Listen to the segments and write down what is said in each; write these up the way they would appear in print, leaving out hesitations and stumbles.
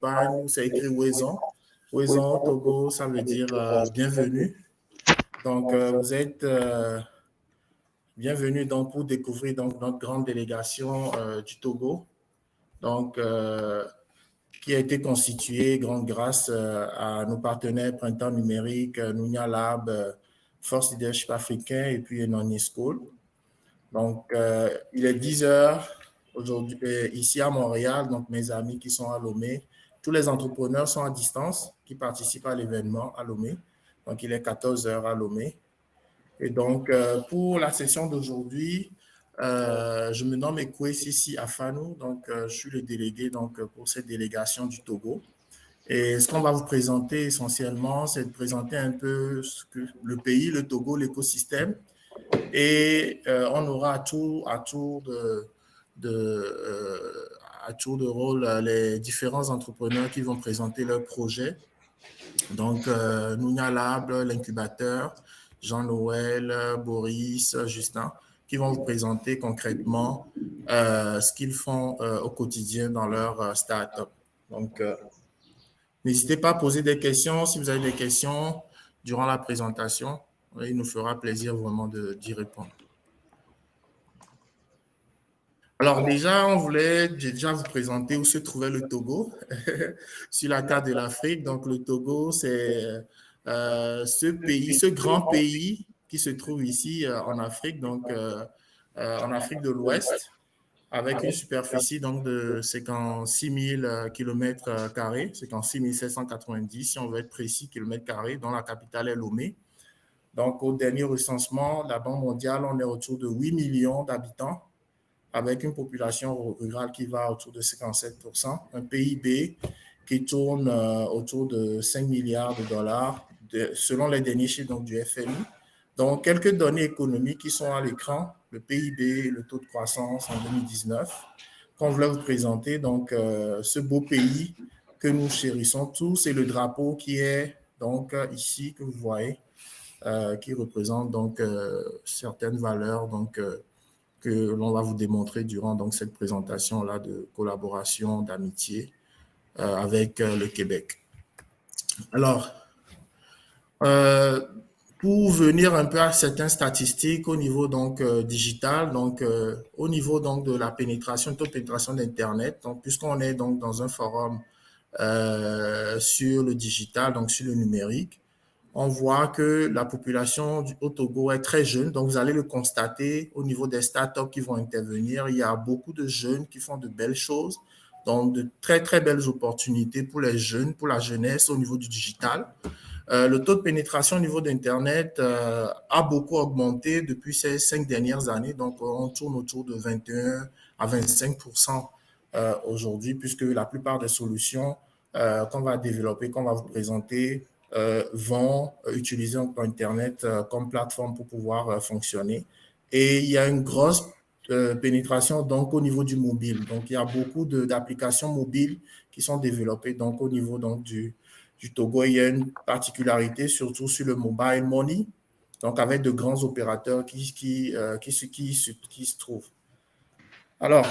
Espagne, c'est écrit Ouezon. Ouezon au Togo, ça veut dire bienvenue. Donc, vous êtes bienvenue donc, pour découvrir donc, notre grande délégation du Togo, donc, qui a été constituée grande grâce à nos partenaires Printemps numérique, Nounia Lab, Force Leadership africain et puis Enoni School. Donc, il est 10 heures aujourd'hui ici à Montréal. Donc, mes amis qui sont à Lomé, tous les entrepreneurs sont à distance qui participent à l'événement à Lomé. Donc, il est 14 heures à Lomé. Et donc, pour la session d'aujourd'hui, je me nomme Ekwe Sissi Afanou. Donc, je suis le délégué donc, pour cette délégation du Togo. Et ce qu'on va vous présenter essentiellement, c'est de présenter un peu ce que le pays, le Togo, l'écosystème. Et on aura à tour de rôle les différents entrepreneurs qui vont présenter leurs projets. Donc, Nounia Lab, l'incubateur, Jean-Noël, Boris, Justin, qui vont vous présenter concrètement ce qu'ils font au quotidien dans leur start-up. Donc, n'hésitez pas à poser des questions. Si vous avez des questions durant la présentation, il nous fera plaisir vraiment d'y répondre. Alors déjà, on voulait déjà vous présenter où se trouvait le Togo sur la carte de l'Afrique. Donc le Togo, c'est ce grand pays qui se trouve ici en Afrique, donc en Afrique de l'Ouest, avec une superficie donc, de 56 000 km², 56 790 si on veut être précis, km², dont la capitale est Lomé. Donc au dernier recensement de la Banque mondiale, on est autour de 8 millions d'habitants, avec une population rurale qui va autour de 57%, un PIB qui tourne autour de 5 milliards de dollars, selon les derniers chiffres donc, du FMI. Donc, quelques données économiques qui sont à l'écran, le PIB, le taux de croissance en 2019, qu'on voulait vous présenter. Donc, ce beau pays que nous chérissons tous, et le drapeau qui est donc ici, que vous voyez, qui représente donc certaines valeurs, donc que l'on va vous démontrer durant donc, cette présentation-là de collaboration, d'amitié avec le Québec. Alors, pour venir un peu à certaines statistiques au niveau donc, digital, donc au niveau donc, de la pénétration, taux de pénétration d'Internet, donc, puisqu'on est donc, dans un forum sur le digital, donc sur le numérique, on voit que la population au Togo est très jeune. Donc, vous allez le constater au niveau des startups qui vont intervenir. Il y a beaucoup de jeunes qui font de belles choses, donc de très, très belles opportunités pour les jeunes, pour la jeunesse au niveau du digital. Le taux de pénétration au niveau d'Internet a beaucoup augmenté depuis ces 5 dernières années. Donc, on tourne autour de 21 à 25% aujourd'hui, puisque la plupart des solutions qu'on va développer, qu'on va vous présenter, vont utiliser Internet comme plateforme pour pouvoir fonctionner. Et il y a une grosse pénétration donc au niveau du mobile. Donc, il y a beaucoup d'applications mobiles qui sont développées donc au niveau donc, du Togo. Il y a une particularité surtout sur le mobile money, donc avec de grands opérateurs qui se trouvent. Alors,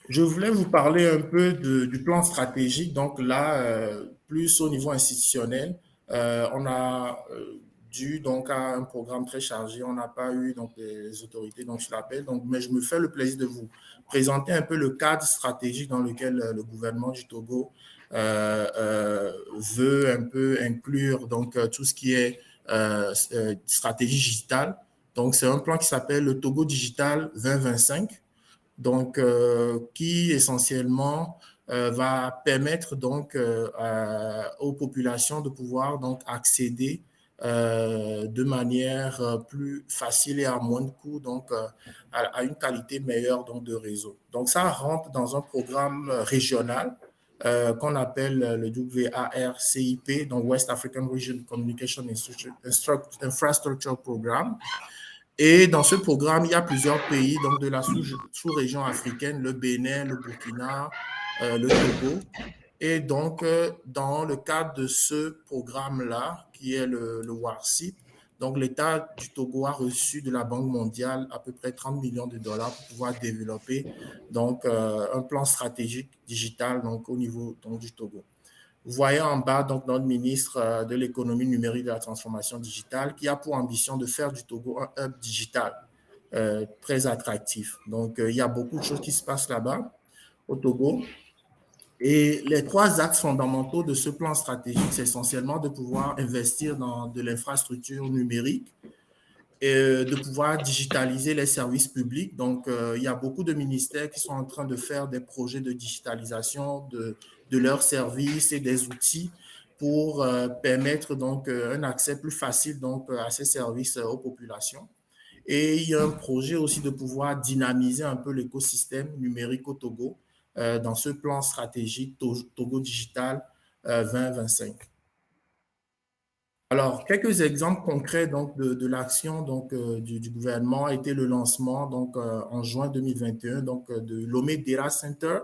je voulais vous parler un peu du plan stratégique. Donc là, plus au niveau institutionnel, on a dû donc à un programme très chargé. On n'a pas eu donc les autorités donc sur l'appel. Donc, mais je me fais le plaisir de vous présenter un peu le cadre stratégique dans lequel le gouvernement du Togo veut un peu inclure donc tout ce qui est stratégie digitale. Donc, c'est un plan qui s'appelle le Togo Digital 2025. Donc, qui essentiellement va permettre donc aux populations de pouvoir donc accéder de manière plus facile et à moins de coûts donc à une qualité meilleure donc de réseau. Donc, ça rentre dans un programme régional qu'on appelle le WARCIP, donc West African Region Communication Infrastructure Program. Et dans ce programme, il y a plusieurs pays donc de la sous-région africaine, le Bénin, le Burkina, le Togo. Et donc, dans le cadre de ce programme-là, qui est le WARCIP, Donc, l'État du Togo a reçu de la Banque mondiale à peu près 30 millions de dollars pour pouvoir développer donc, un plan stratégique digital donc, au niveau donc, du Togo. Vous voyez en bas donc, notre ministre de l'économie numérique et de la transformation digitale qui a pour ambition de faire du Togo un hub digital très attractif. Donc, il y a beaucoup de choses qui se passent là-bas au Togo. Et les trois axes fondamentaux de ce plan stratégique, c'est essentiellement de pouvoir investir dans de l'infrastructure numérique et de pouvoir digitaliser les services publics. Donc, il y a beaucoup de ministères qui sont en train de faire des projets de digitalisation de leurs services et des outils pour permettre donc un accès plus facile donc à ces services aux populations. Et il y a un projet aussi de pouvoir dynamiser un peu l'écosystème numérique au Togo dans ce plan stratégique Togo Digital 2025. Alors, quelques exemples concrets donc, de l'action donc, du gouvernement a été le lancement donc, en juin 2021 donc, de Lomé Data Center.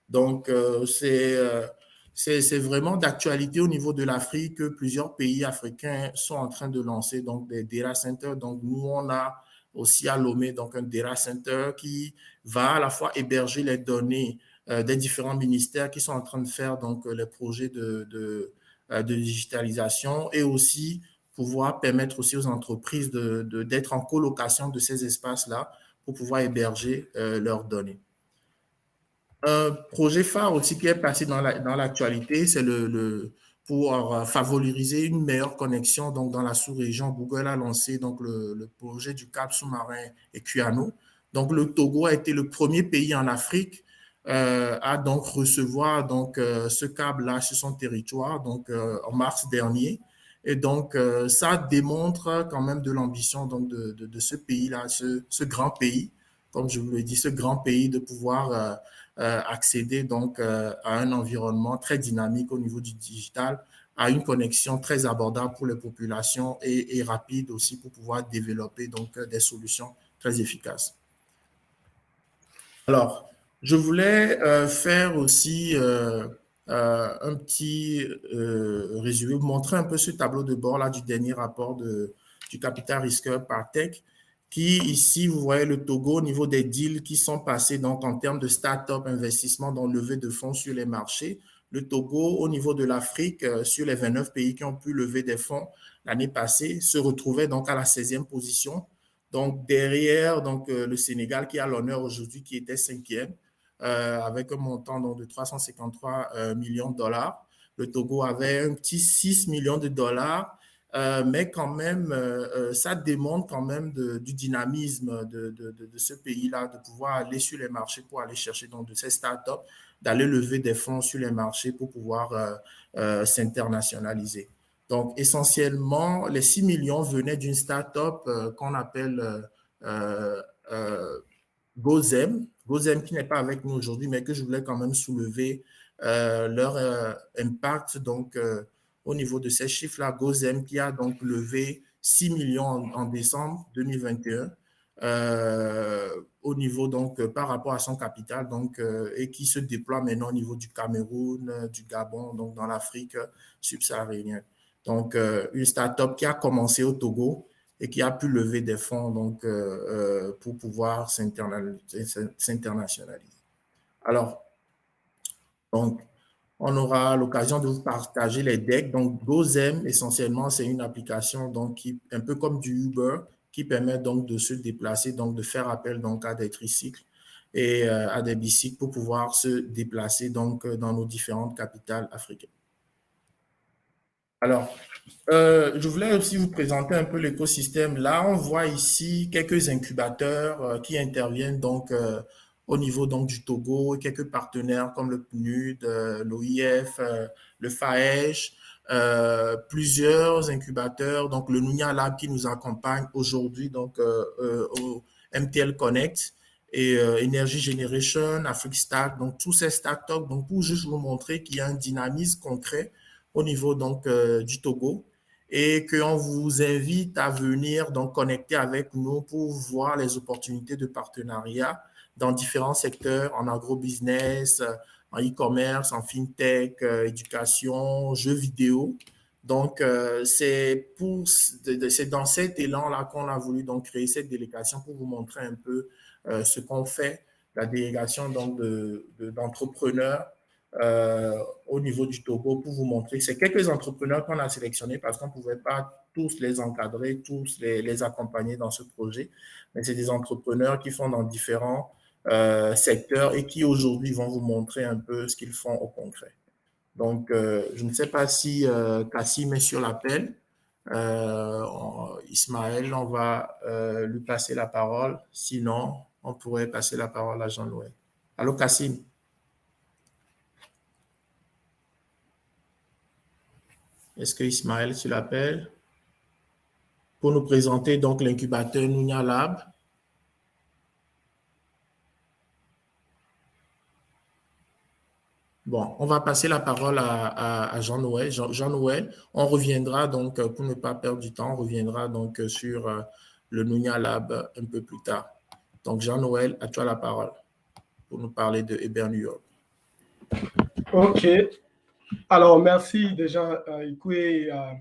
Donc, c'est vraiment d'actualité au niveau de l'Afrique que plusieurs pays africains sont en train de lancer donc, des data centers. Donc, nous, on a aussi à Lomé donc, un data center qui va à la fois héberger les données des différents ministères qui sont en train de faire donc, les projets de digitalisation et aussi pouvoir permettre aussi aux entreprises d'être en colocation de ces espaces-là pour pouvoir héberger leurs données. Un projet phare aussi qui est passé dans l'actualité, c'est pour favoriser une meilleure connexion donc dans la sous-région. Google a lancé donc le projet du câble sous-marin Equiano. Donc le Togo a été le premier pays en Afrique à donc recevoir donc ce câble-là sur son territoire donc en mars dernier. Et donc ça démontre quand même de l'ambition donc de ce pays-là, ce grand pays, comme je vous l'ai dit, ce grand pays de pouvoir accéder donc à un environnement très dynamique au niveau du digital, à une connexion très abordable pour les populations et rapide aussi pour pouvoir développer donc des solutions très efficaces. Alors, je voulais faire aussi un petit résumé, vous montrer un peu ce tableau de bord là du dernier rapport du capital risqueur par Tech, qui ici, vous voyez le Togo au niveau des deals qui sont passés donc en termes de start-up investissement dans levée de fonds sur les marchés. Le Togo au niveau de l'Afrique, sur les 29 pays qui ont pu lever des fonds l'année passée, se retrouvait donc à la 16e position. Donc, derrière donc, le Sénégal qui a l'honneur aujourd'hui, qui était cinquième, avec un montant donc, de 353 millions de dollars. Le Togo avait un petit 6 millions de dollars, mais quand même, ça démontre quand même du dynamisme de ce pays-là, de pouvoir aller sur les marchés pour aller chercher donc, de ces startups, d'aller lever des fonds sur les marchés pour pouvoir s'internationaliser. Donc, essentiellement, les 6 millions venaient d'une start-up qu'on appelle Gozem. Gozem qui n'est pas avec nous aujourd'hui, mais que je voulais quand même soulever leur impact donc, au niveau de ces chiffres-là. Gozem qui a donc levé 6 millions en décembre 2021 au niveau donc par rapport à son capital donc et qui se déploie maintenant au niveau du Cameroun, du Gabon, donc dans l'Afrique subsaharienne. Donc, une start-up qui a commencé au Togo et qui a pu lever des fonds donc, pour pouvoir s'internationaliser. Alors, donc, on aura l'occasion de vous partager les decks. Donc, Gozem, essentiellement, c'est une application donc, qui, un peu comme du Uber, qui permet donc de se déplacer, donc de faire appel donc, à des tricycles et à des bicycles pour pouvoir se déplacer donc, dans nos différentes capitales africaines. Alors, je voulais aussi vous présenter un peu l'écosystème. Là, on voit ici quelques incubateurs qui interviennent donc au niveau donc du Togo, et quelques partenaires comme le PNUD, l'OIF, le FAEJ, plusieurs incubateurs, donc le Nunia Lab qui nous accompagne aujourd'hui donc au MTL Connect et Energy Generation, Afrique Stack, donc tous ces startups, donc pour juste vous montrer qu'il y a un dynamisme concret au niveau donc du Togo et qu'on vous invite à venir donc connecter avec nous pour voir les opportunités de partenariat dans différents secteurs, en agrobusiness, en e-commerce, en fintech, éducation, jeux vidéo. Donc, c'est dans cet élan-là qu'on a voulu donc créer cette délégation pour vous montrer un peu ce qu'on fait, la délégation donc d'entrepreneurs au niveau du Togo, pour vous montrer. C'est quelques entrepreneurs qu'on a sélectionnés parce qu'on ne pouvait pas tous les encadrer, tous les accompagner dans ce projet, mais c'est des entrepreneurs qui font dans différents secteurs et qui aujourd'hui vont vous montrer un peu ce qu'ils font au concret. Donc, je ne sais pas si Kassim est sur l'appel. Ismaël, on va lui passer la parole. Sinon, on pourrait passer la parole à Jean-Noël. Allô, Kassim? Est-ce que Ismaël est sur l'appel? Pour nous présenter donc l'incubateur Nounia Lab. Bon, on va passer la parole à Jean-Noël. Jean-Noël, on reviendra donc, pour ne pas perdre du temps, on reviendra donc sur le Nounia Lab un peu plus tard. Donc, Jean-Noël, à toi la parole pour nous parler de Hébert New York. OK. Alors, merci déjà à Ikou et à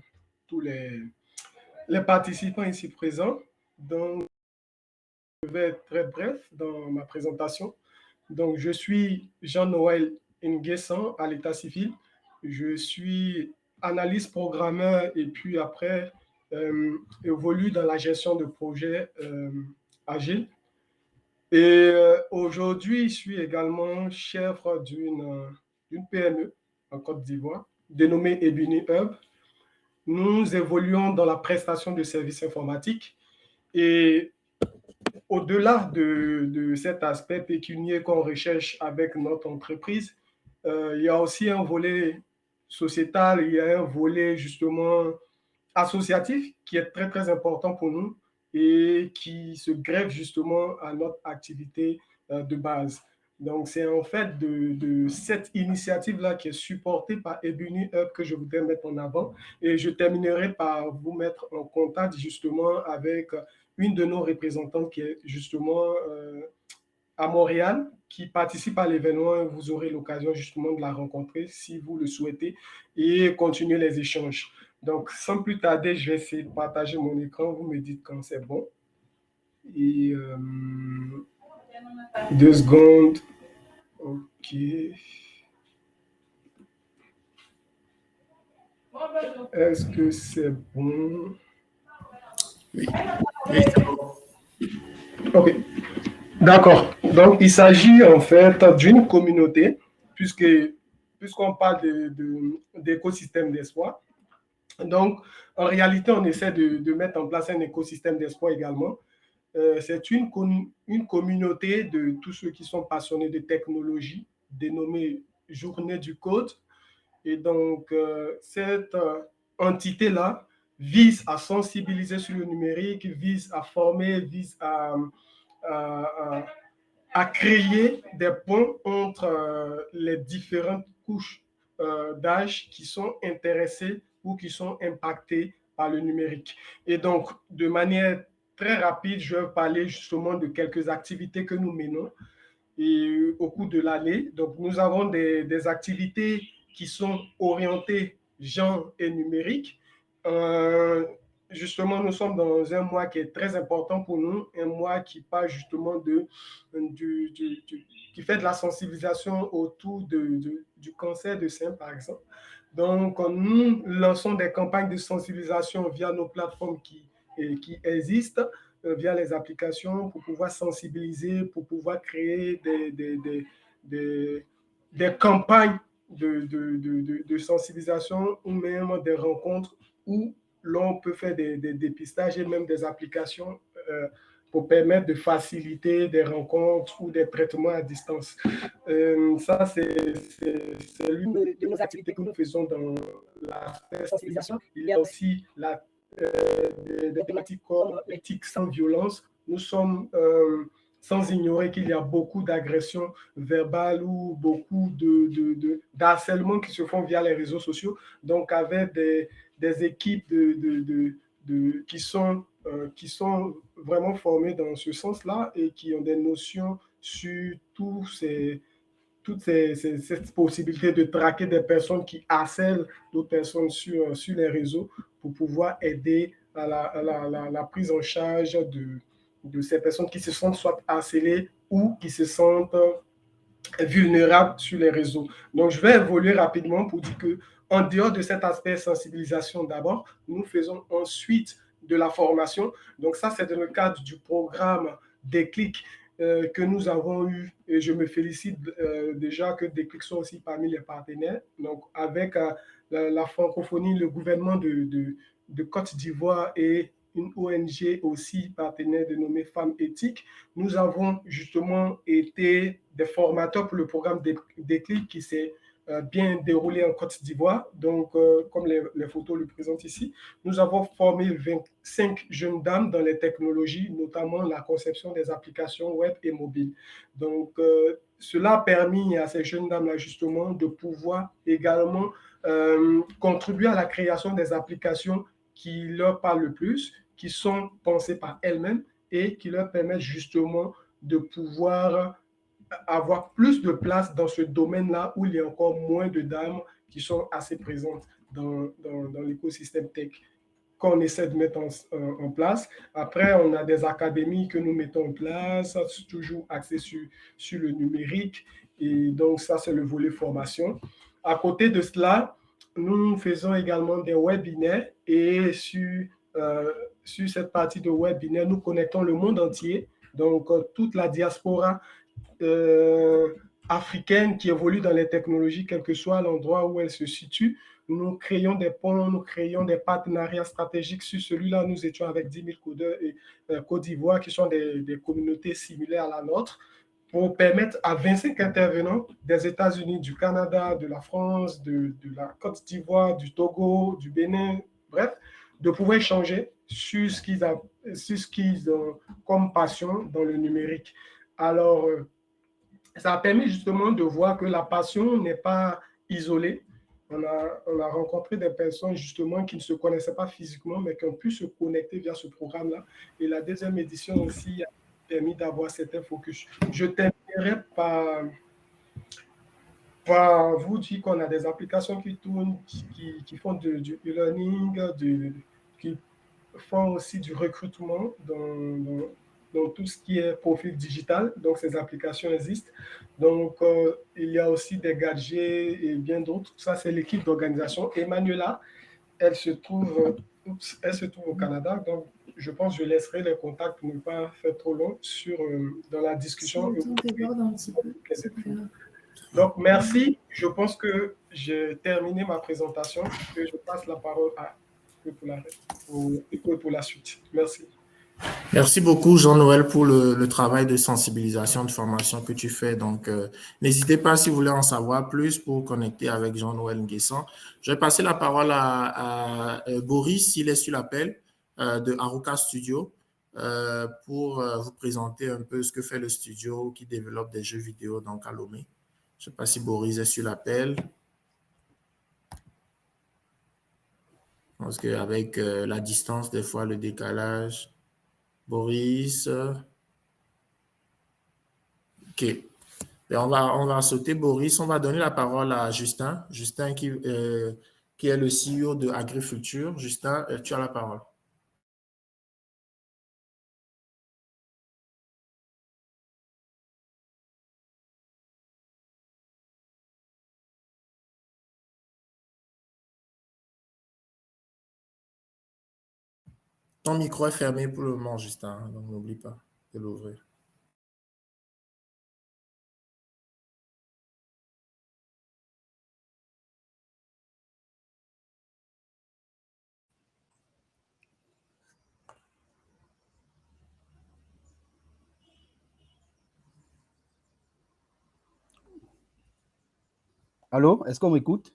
tous les participants ici présents. Donc, je vais être très bref dans ma présentation. Donc, je suis Jean-Noël Nguessan à l'état civil. Je suis analyste programmeur et puis après, évolue dans la gestion de projets agile. Et aujourd'hui, je suis également chef d'une PME en Côte d'Ivoire, dénommée Ebony Hub. Nous évoluons dans la prestation de services informatiques et au-delà de cet aspect pécunier qu'on recherche avec notre entreprise, il y a aussi un volet sociétal, il y a un volet justement associatif qui est très, très important pour nous et qui se greffe justement à notre activité de base. Donc, c'est en fait de cette initiative-là qui est supportée par Ebony Hub que je voudrais mettre en avant. Et je terminerai par vous mettre en contact justement avec une de nos représentantes qui est justement à Montréal, qui participe à l'événement. Vous aurez l'occasion justement de la rencontrer si vous le souhaitez et continuer les échanges. Donc, sans plus tarder, je vais essayer de partager mon écran. Vous me dites quand c'est bon. Et 2 secondes. OK. Est-ce que c'est bon? Oui, oui, c'est bon. OK. D'accord. Donc, il s'agit en fait d'une communauté, puisqu'on parle d'écosystème d'espoir. Donc, en réalité, on essaie de mettre en place un écosystème d'espoir également. C'est une communauté de tous ceux qui sont passionnés de technologie, dénommée Journée du Code. Et donc, cette entité-là vise à sensibiliser sur le numérique, vise à former, vise à, à créer des ponts entre les différentes couches d'âge qui sont intéressées ou qui sont impactées par le numérique. Et donc, de manière très rapide, je vais parler justement de quelques activités que nous menons et au cours de l'année. Donc, nous avons des activités qui sont orientées genre et numérique. Justement, nous sommes dans un mois qui est très important pour nous, un mois qui parle justement qui fait de la sensibilisation autour du cancer de sein, par exemple. Donc, nous lançons des campagnes de sensibilisation via nos plateformes qui existent, via les applications pour pouvoir sensibiliser, pour pouvoir créer des campagnes de sensibilisation ou même des rencontres où l'on peut faire des dépistages et même des applications pour permettre de faciliter des rencontres ou des traitements à distance. Ça, c'est l'une de nos activités que nous faisons dans la sensibilisation. Il y a aussi des thématiques comme éthique sans violence. Nous sommes sans ignorer qu'il y a beaucoup d'agressions verbales ou beaucoup d'harcèlement qui se font via les réseaux sociaux. Donc, avec des équipes qui sont vraiment formées dans ce sens-là et qui ont des notions sur tous toutes cette possibilité de traquer des personnes qui harcèlent d'autres personnes sur les réseaux pour pouvoir aider à la prise en charge de ces personnes qui se sentent soit harcelées ou qui se sentent vulnérables sur les réseaux. Donc, je vais évoluer rapidement pour dire que, en dehors de cet aspect sensibilisation d'abord, nous faisons ensuite de la formation. Donc, ça, c'est dans le cadre du programme Déclic que nous avons eu, et je me félicite déjà que Déclic soit aussi parmi les partenaires. Donc, avec la francophonie, le gouvernement de Côte d'Ivoire et une ONG aussi partenaire dénommée Femmes Éthiques, nous avons justement été des formateurs pour le programme Déclic qui s'est bien déroulé en Côte d'Ivoire. Donc, comme les photos le présentent ici, nous avons formé 25 jeunes dames dans les technologies, notamment la conception des applications web et mobiles. Donc, cela a permis à ces jeunes dames-là, justement, de pouvoir également contribuer à la création des applications qui leur parlent le plus, qui sont pensées par elles-mêmes et qui leur permettent justement de pouvoir avoir plus de place dans ce domaine-là où il y a encore moins de dames qui sont assez présentes dans l'écosystème tech qu'on essaie de mettre en place. Après, on a des académies que nous mettons en place, toujours axées sur le numérique. Et donc, ça, c'est le volet formation. À côté de cela, nous faisons également des webinaires et sur cette partie de webinaire, nous connectons le monde entier, donc toute la diaspora africaine qui évolue dans les technologies, quel que soit l'endroit où elle se situe. Nous créons des ponts, nous créons des partenariats stratégiques. Sur celui-là, nous étions avec 10 000 codeurs et Côte d'Ivoire, qui sont des communautés similaires à la nôtre, pour permettre à 25 intervenants des États-Unis, du Canada, de la France, de la Côte d'Ivoire, du Togo, du Bénin, bref, de pouvoir échanger sur ce qu'ils ont comme passion dans le numérique. Alors, ça a permis justement de voir que la passion n'est pas isolée. On a rencontré des personnes justement qui ne se connaissaient pas physiquement, mais qui ont pu se connecter via ce programme-là. Et la deuxième édition aussi a permis d'avoir certains focus. Je terminerai par vous dire qu'on a des applications qui tournent, qui font du e-learning, qui font aussi du recrutement dans tout ce qui est profil digital. Donc, ces applications existent. Donc, il y a aussi des gadgets et bien d'autres. Ça, c'est l'équipe d'organisation. Emmanuela, elle se trouve au Canada. Donc, je pense que je laisserai les contacts pour ne pas faire trop long dans la discussion. Donc, merci. Je pense que j'ai terminé ma présentation et je passe la parole à pour la suite. Merci. Merci beaucoup, Jean-Noël, pour le travail de sensibilisation, de formation que tu fais. Donc, n'hésitez pas, si vous voulez en savoir plus, pour connecter avec Jean-Noël Nguessan. Je vais passer la parole à Boris, s'il est sur l'appel, de Aruka Studio, pour vous présenter un peu ce que fait le studio qui développe des jeux vidéo donc à Lomé. Je ne sais pas si Boris est sur l'appel. Parce qu'avec la distance, des fois, le décalage. Boris. OK. Et on va sauter Boris. On va donner la parole à Justin. Justin qui est le CEO de Agriculture. Justin, tu as la parole. Ton micro est fermé pour le moment, Justin. Donc, n'oublie pas de l'ouvrir. Allô, est-ce qu'on m'écoute?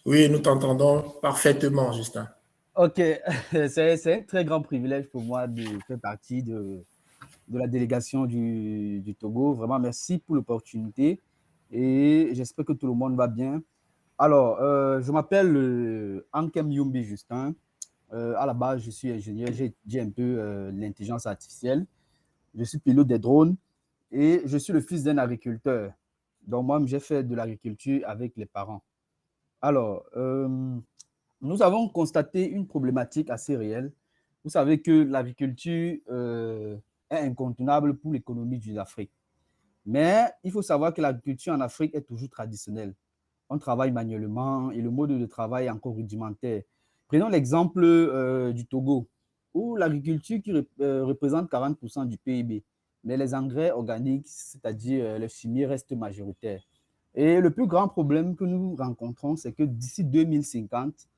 Oui, nous t'entendons parfaitement, Justin. Ok, c'est un très grand privilège pour moi de faire partie de la délégation du Togo. Vraiment, merci pour l'opportunité et j'espère que tout le monde va bien. Alors, je m'appelle Ankem Yumbi Justin. À la base, je suis ingénieur, j'ai un peu l'intelligence artificielle. Je suis pilote des drones et je suis le fils d'un agriculteur. Donc, moi, j'ai fait de l'agriculture avec les parents. Alors, nous avons constaté une problématique assez réelle. Vous savez que l'agriculture est incontournable pour l'économie de l'Afrique. Mais il faut savoir que l'agriculture en Afrique est toujours traditionnelle. On travaille manuellement et le mode de travail est encore rudimentaire. Prenons l'exemple du Togo, où l'agriculture qui représente 40% du PIB, mais les engrais organiques, c'est-à-dire les fumiers, restent majoritaires. Et le plus grand problème que nous rencontrons, c'est que d'ici 2050,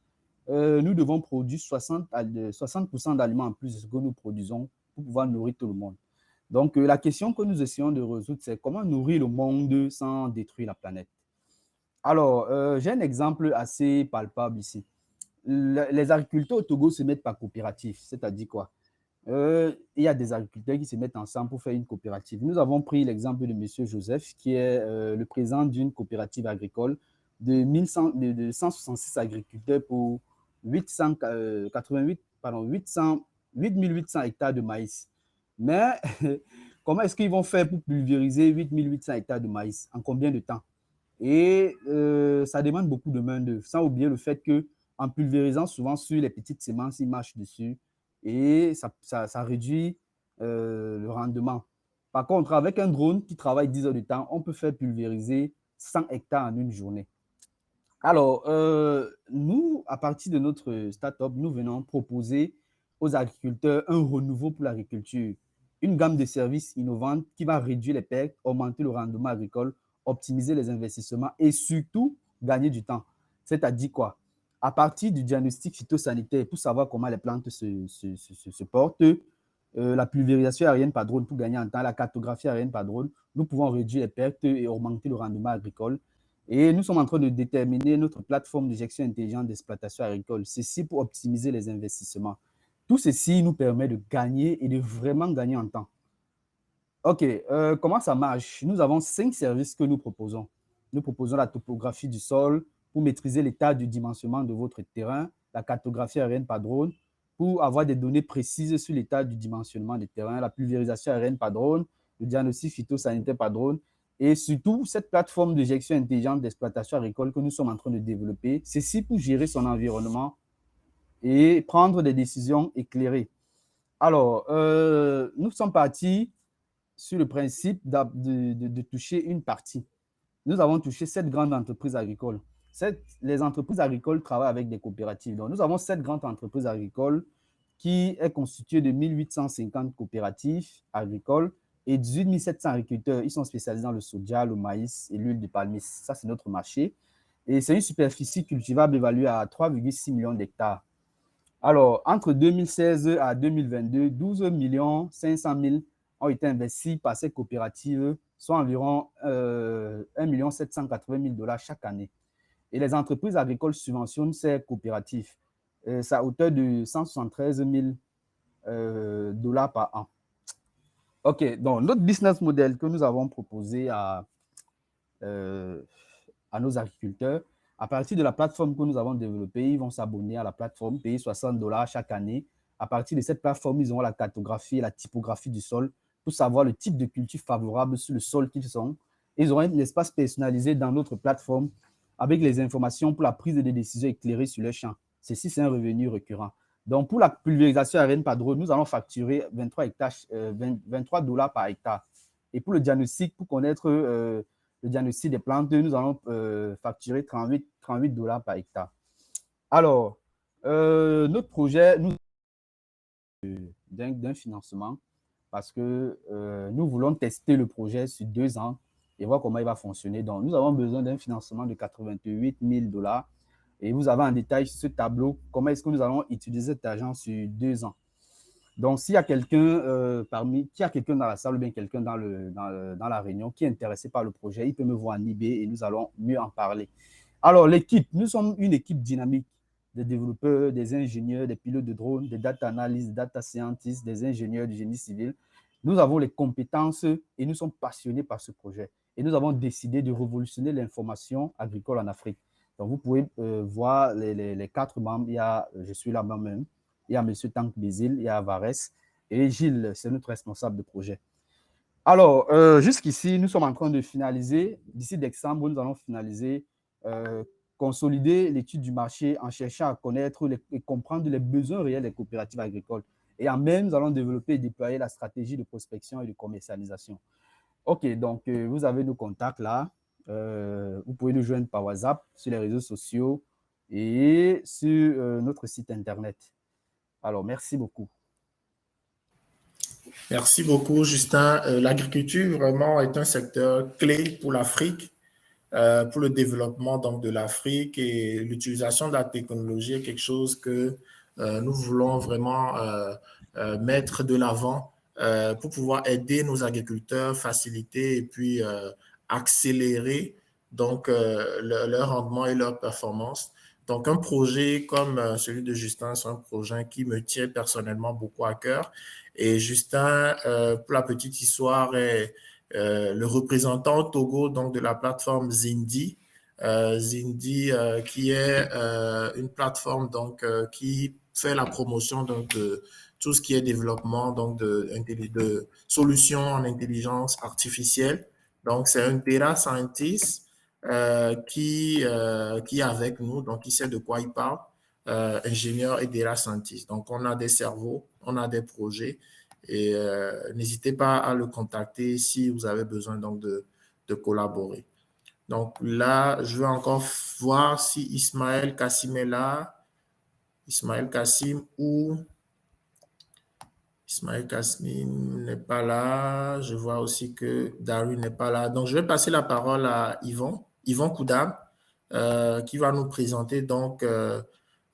nous devons produire 60% d'aliments en plus de ce que nous produisons pour pouvoir nourrir tout le monde. Donc, la question que nous essayons de résoudre, c'est comment nourrir le monde sans détruire la planète. Alors, j'ai un exemple assez palpable ici. Les agriculteurs au Togo se mettent par coopérative, c'est-à-dire quoi? Il y a des agriculteurs qui se mettent ensemble pour faire une coopérative. Nous avons pris l'exemple de M. Joseph, qui est le président d'une coopérative agricole de 166 agriculteurs pour 8800 hectares de maïs. Mais comment est-ce qu'ils vont faire pour pulvériser 8800 hectares de maïs? En combien de temps? Et ça demande beaucoup de main-d'œuvre, sans oublier le fait qu'en pulvérisant souvent sur les petites semences, ils marchent dessus et ça réduit le rendement. Par contre, avec un drone qui travaille 10 heures de temps, on peut faire pulvériser 100 hectares en une journée. Alors, nous, à partir de notre start-up, nous venons proposer aux agriculteurs un renouveau pour l'agriculture, une gamme de services innovantes qui va réduire les pertes, augmenter le rendement agricole, optimiser les investissements et surtout gagner du temps. C'est-à-dire quoi? À partir du diagnostic phytosanitaire pour savoir comment les plantes se portent, la pulvérisation aérienne par drone pour gagner en temps, la cartographie aérienne par drone, nous pouvons réduire les pertes et augmenter le rendement agricole. Et nous sommes en train de déterminer notre plateforme de gestion intelligente d'exploitation agricole, ceci pour optimiser les investissements. Tout ceci nous permet de gagner et de vraiment gagner en temps. OK, comment ça marche? Nous avons 5 services que nous proposons. Nous proposons la topographie du sol pour maîtriser l'état du dimensionnement de votre terrain, la cartographie aérienne par drone pour avoir des données précises sur l'état du dimensionnement des terrains, la pulvérisation aérienne par drone, le diagnostic phytosanitaire par drone et surtout cette plateforme de gestion intelligente d'exploitation agricole que nous sommes en train de développer, ceci pour gérer son environnement et prendre des décisions éclairées. Alors, nous sommes partis sur le principe de toucher une partie. Nous avons touché 7 grandes entreprises agricoles. Les entreprises agricoles travaillent avec des coopératives. Donc, nous avons 7 grandes entreprises agricoles qui est constituée de 1850 coopératives agricoles et 18 700 agriculteurs. Ils sont spécialisés dans le soja, le maïs et l'huile de palmier. Ça, c'est notre marché. Et c'est une superficie cultivable évaluée à 3,6 millions d'hectares. Alors, entre 2016 à 2022, 12 500 000 ont été investis par ces coopératives, soit environ 1 780 000 $ chaque année. Et les entreprises agricoles subventionnent ces coopératives. C'est à hauteur de 173 000 $ par an. OK, donc notre business model que nous avons proposé à nos agriculteurs, à partir de la plateforme que nous avons développée, ils vont s'abonner à la plateforme, payer 60 $ chaque année. À partir de cette plateforme, ils auront la cartographie et la typographie du sol pour savoir le type de culture favorable sur le sol qu'ils sont. Ils auront un espace personnalisé dans notre plateforme avec les informations pour la prise de décisions éclairées sur le champ. Ceci, c'est un revenu récurrent. Donc, pour la pulvérisation aérienne par drone, nous allons facturer 23 $ par hectare. Et pour le diagnostic, pour connaître le diagnostic des plantes, nous allons facturer 38 $ par hectare. Alors, notre projet, nous d'un financement parce que nous voulons tester le projet sur 2 ans et voir comment il va fonctionner. Donc, nous avons besoin d'un financement de 88 000 $ et vous avez en détail sur ce tableau comment est-ce que nous allons utiliser cet argent sur 2 ans. Donc, s'il y a quelqu'un quelqu'un dans la salle ou bien quelqu'un dans la réunion qui est intéressé par le projet, il peut me voir en IB et nous allons mieux en parler. Alors, l'équipe, nous sommes une équipe dynamique des développeurs, des ingénieurs, des pilotes de drones, des data analysts, des data scientists, des ingénieurs du génie civil. Nous avons les compétences et nous sommes passionnés par ce projet. Et nous avons décidé de révolutionner l'information agricole en Afrique. Donc, vous pouvez voir les 4 membres. Je suis là moi-même. Il y a M. Tank Bézil, il y a Avares et Gilles, c'est notre responsable de projet. Alors, jusqu'ici, nous sommes en train de finaliser. D'ici décembre, nous allons finaliser, consolider l'étude du marché en cherchant à connaître et comprendre les besoins réels des coopératives agricoles. Et en même, nous allons développer et déployer la stratégie de prospection et de commercialisation. OK, donc vous avez nos contacts là. Vous pouvez nous joindre par WhatsApp, sur les réseaux sociaux et sur notre site Internet. Alors, merci beaucoup. Merci beaucoup, Justin. L'agriculture vraiment est un secteur clé pour l'Afrique, pour le développement donc, de l'Afrique, et l'utilisation de la technologie est quelque chose que nous voulons vraiment mettre de l'avant pour pouvoir aider nos agriculteurs, faciliter et puis accélérer donc, leur rendement et leur performance. Donc, un projet comme celui de Justin, c'est un projet qui me tient personnellement beaucoup à cœur. Et Justin, pour la petite histoire, est le représentant au Togo donc, de la plateforme Zindi. Zindi, qui est une plateforme donc, qui fait la promotion donc, de tout ce qui est développement donc, de solutions en intelligence artificielle. Donc, c'est un data scientist qui est avec nous, donc il sait de quoi il parle, ingénieur et data scientist. Donc, on a des cerveaux, on a des projets, et n'hésitez pas à le contacter si vous avez besoin donc, de collaborer. Donc là, je vais encore voir si Ismaël Kassim est là. Ismaël Kassim ou Ismaël Kassim n'est pas là. Je vois aussi que Darwin n'est pas là. Donc, je vais passer la parole à Yvan Koudam, qui va nous présenter donc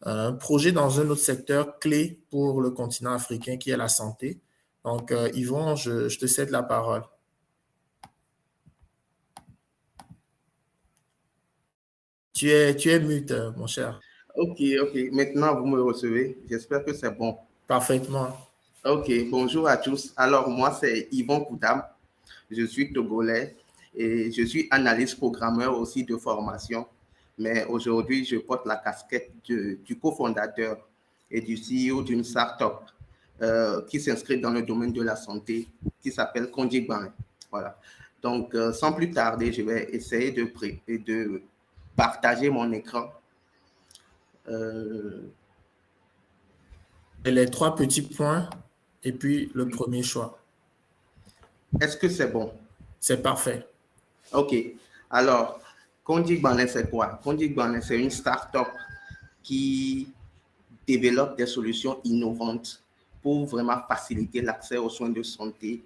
un projet dans un autre secteur clé pour le continent africain qui est la santé. Donc, Yvan, je te cède la parole. Tu es mute, mon cher. Ok. Maintenant, vous me recevez. J'espère que c'est bon. Parfaitement. Ok, bonjour à tous. Alors, moi, c'est Yvan Koudam. Je suis togolais et je suis analyste programmeur aussi de formation. Mais aujourd'hui, je porte la casquette du cofondateur et du CEO d'une start-up qui s'inscrit dans le domaine de la santé, qui s'appelle Kondigban. Voilà. Donc, sans plus tarder, je vais essayer de partager mon écran. Et les 3 petits points et puis le premier choix. Est-ce que c'est bon? C'est parfait. Ok. Alors, Kondigban, c'est quoi? Kondigban, c'est une start-up qui développe des solutions innovantes pour vraiment faciliter l'accès aux soins de santé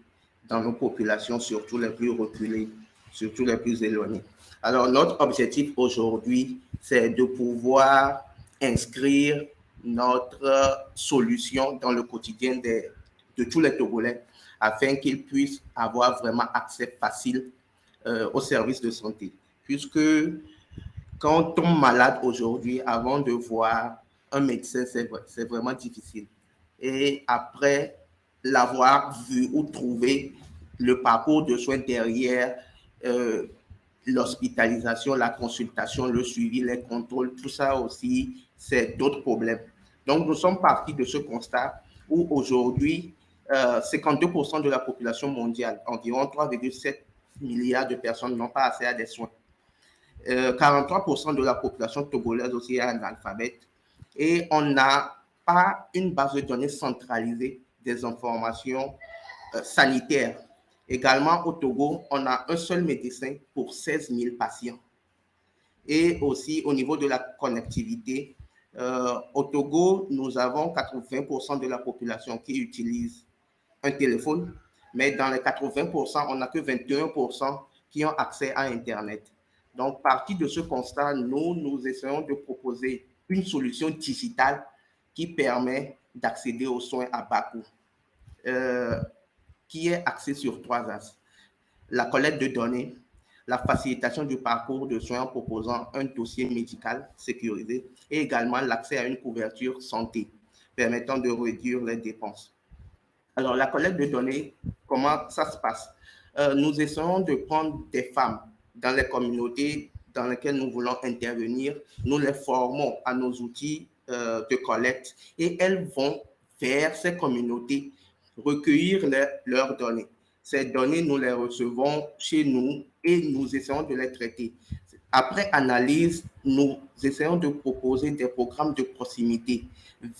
dans nos populations, surtout les plus reculées, surtout les plus éloignées. Alors, notre objectif aujourd'hui, c'est de pouvoir inscrire notre solution dans le quotidien de tous les Togolais afin qu'ils puissent avoir vraiment accès facile aux services de santé. Puisque quand on tombe malade aujourd'hui, avant de voir un médecin, c'est vraiment difficile. Et après l'avoir vu ou trouvé, le parcours de soins derrière, l'hospitalisation, la consultation, le suivi, les contrôles, tout ça aussi, c'est d'autres problèmes. Donc, nous sommes partis de ce constat où aujourd'hui, 52% de la population mondiale, environ 3,7 milliards de personnes n'ont pas accès à des soins. 43% de la population togolaise aussi est analphabète et on n'a pas une base de données centralisée des informations sanitaires. Également, au Togo, on a un seul médecin pour 16 000 patients. Et aussi, au niveau de la connectivité, au Togo, nous avons 80% de la population qui utilise un téléphone, mais dans les 80%, on n'a que 21% qui ont accès à Internet. Donc, parti de ce constat, nous essayons de proposer une solution digitale qui permet d'accéder aux soins à bas coût, qui est axée sur 3 axes. La collecte de données, la facilitation du parcours de soins en proposant un dossier médical sécurisé et également l'accès à une couverture santé permettant de réduire les dépenses. Alors, la collecte de données, comment ça se passe? Nous essayons de prendre des femmes dans les communautés dans lesquelles nous voulons intervenir. Nous les formons à nos outils de collecte et elles vont vers ces communautés recueillir leurs données. Ces données, nous les recevons chez nous et nous essayons de les traiter. Après analyse, nous essayons de proposer des programmes de proximité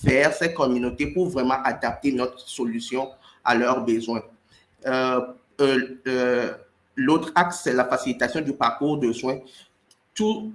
vers ces communautés pour vraiment adapter notre solution à leurs besoins. L'autre axe, c'est la facilitation du parcours de soins. Tous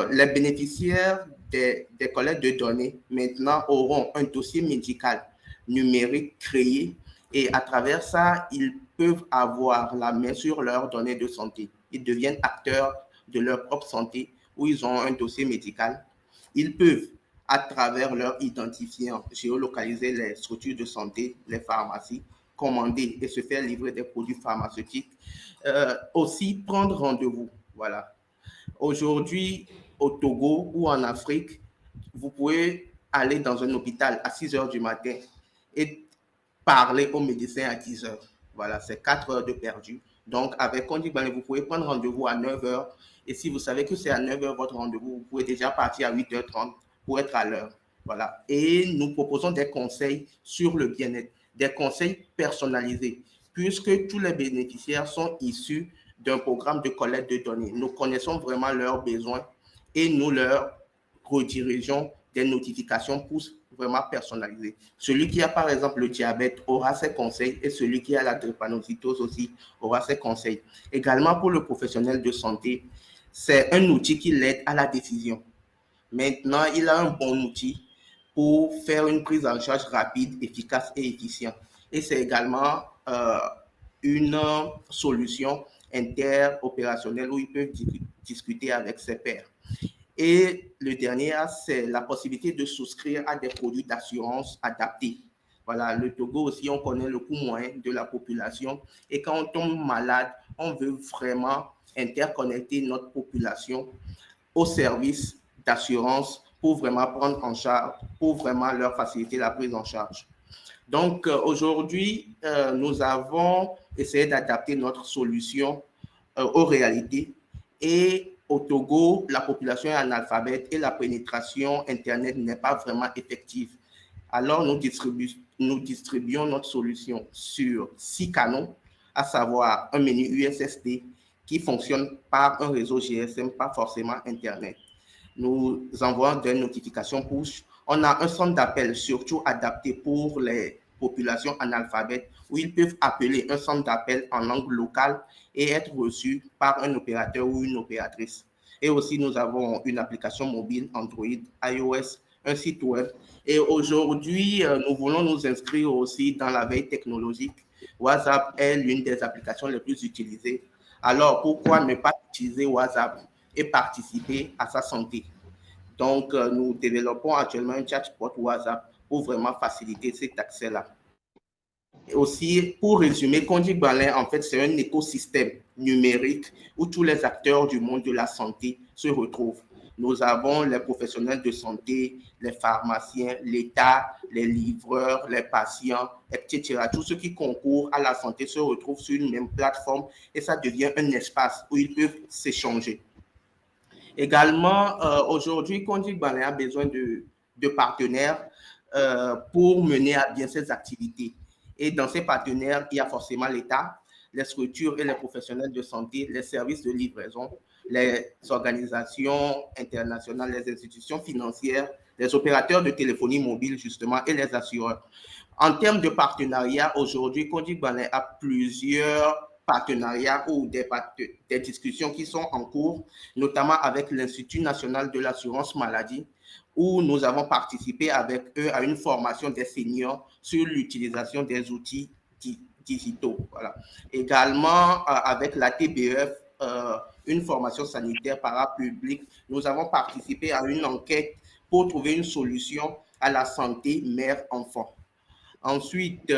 les bénéficiaires des collectes de données maintenant auront un dossier médical numérique créé et à travers ça, ils peuvent avoir la main sur leurs données de santé. Ils deviennent acteurs de leur propre santé où ils ont un dossier médical. Ils peuvent, à travers leur identifiant, géolocaliser les structures de santé, les pharmacies, commander et se faire livrer des produits pharmaceutiques. Aussi, prendre rendez-vous. Voilà. Aujourd'hui, au Togo ou en Afrique, vous pouvez aller dans un hôpital à 6 heures du matin et parler au médecin à 10 heures. Voilà, c'est 4 heures de perdu. Donc, avec Kondik Banle, vous pouvez prendre rendez-vous à 9 heures. Et si vous savez que c'est à 9 heures votre rendez-vous, vous pouvez déjà partir à 8h30 pour être à l'heure. Voilà. Et nous proposons des conseils sur le bien-être, des conseils personnalisés, puisque tous les bénéficiaires sont issus d'un programme de collecte de données. Nous connaissons vraiment leurs besoins et nous leur redirigeons des notifications pour vraiment personnaliser. Celui qui a par exemple le diabète aura ses conseils et celui qui a la drépanocytose aussi aura ses conseils. Également pour le professionnel de santé, c'est un outil qui l'aide à la décision. Maintenant, il a un bon outil pour faire une prise en charge rapide, efficace et efficiente. Et c'est également une solution interopérationnelle où il peut discuter avec ses pairs. Et le dernier, c'est la possibilité de souscrire à des produits d'assurance adaptés. Voilà, le Togo aussi, on connaît le coût moyen de la population. Et quand on tombe malade, on veut vraiment interconnecter notre population au service d'assurance pour vraiment prendre en charge, pour vraiment leur faciliter la prise en charge. Donc, aujourd'hui, nous avons essayé d'adapter notre solution aux réalités. Et au Togo, la population est analphabète et la pénétration Internet n'est pas vraiment effective. Alors, nous distribuons notre solution sur 6 canaux, à savoir un menu USSD qui fonctionne par un réseau GSM, pas forcément Internet. Nous envoyons des notifications push. On a un centre d'appel surtout adapté pour les populations analphabètes où ils peuvent appeler un centre d'appel en langue locale et être reçus par un opérateur ou une opératrice. Et aussi, nous avons une application mobile Android, iOS, un site web. Et aujourd'hui, nous voulons nous inscrire aussi dans la veille technologique. WhatsApp est l'une des applications les plus utilisées. Alors, pourquoi ne pas utiliser WhatsApp et participer à sa santé? Donc, nous développons actuellement un chatbot WhatsApp pour vraiment faciliter cet accès-là. Et aussi, pour résumer, Kondik Banle, en fait, c'est un écosystème numérique où tous les acteurs du monde de la santé se retrouvent. Nous avons les professionnels de santé, les pharmaciens, l'État, les livreurs, les patients, etc. Tous ceux qui concourent à la santé se retrouvent sur une même plateforme et ça devient un espace où ils peuvent s'échanger. Également, aujourd'hui, Kondik Banle a besoin de partenaires pour mener à bien ses activités. Et dans ces partenaires, il y a forcément l'État, les structures et les professionnels de santé, les services de livraison, les organisations internationales, les institutions financières, les opérateurs de téléphonie mobile, justement, et les assureurs. En termes de partenariat, aujourd'hui, Kondik Banle a plusieurs partenariats ou des discussions qui sont en cours, notamment avec l'Institut national de l'assurance maladie, où nous avons participé avec eux à une formation des seniors sur l'utilisation des outils digitaux. Voilà. Également, avec la TBF, une formation sanitaire parapublique, nous avons participé à une enquête pour trouver une solution à la santé mère-enfant. Ensuite,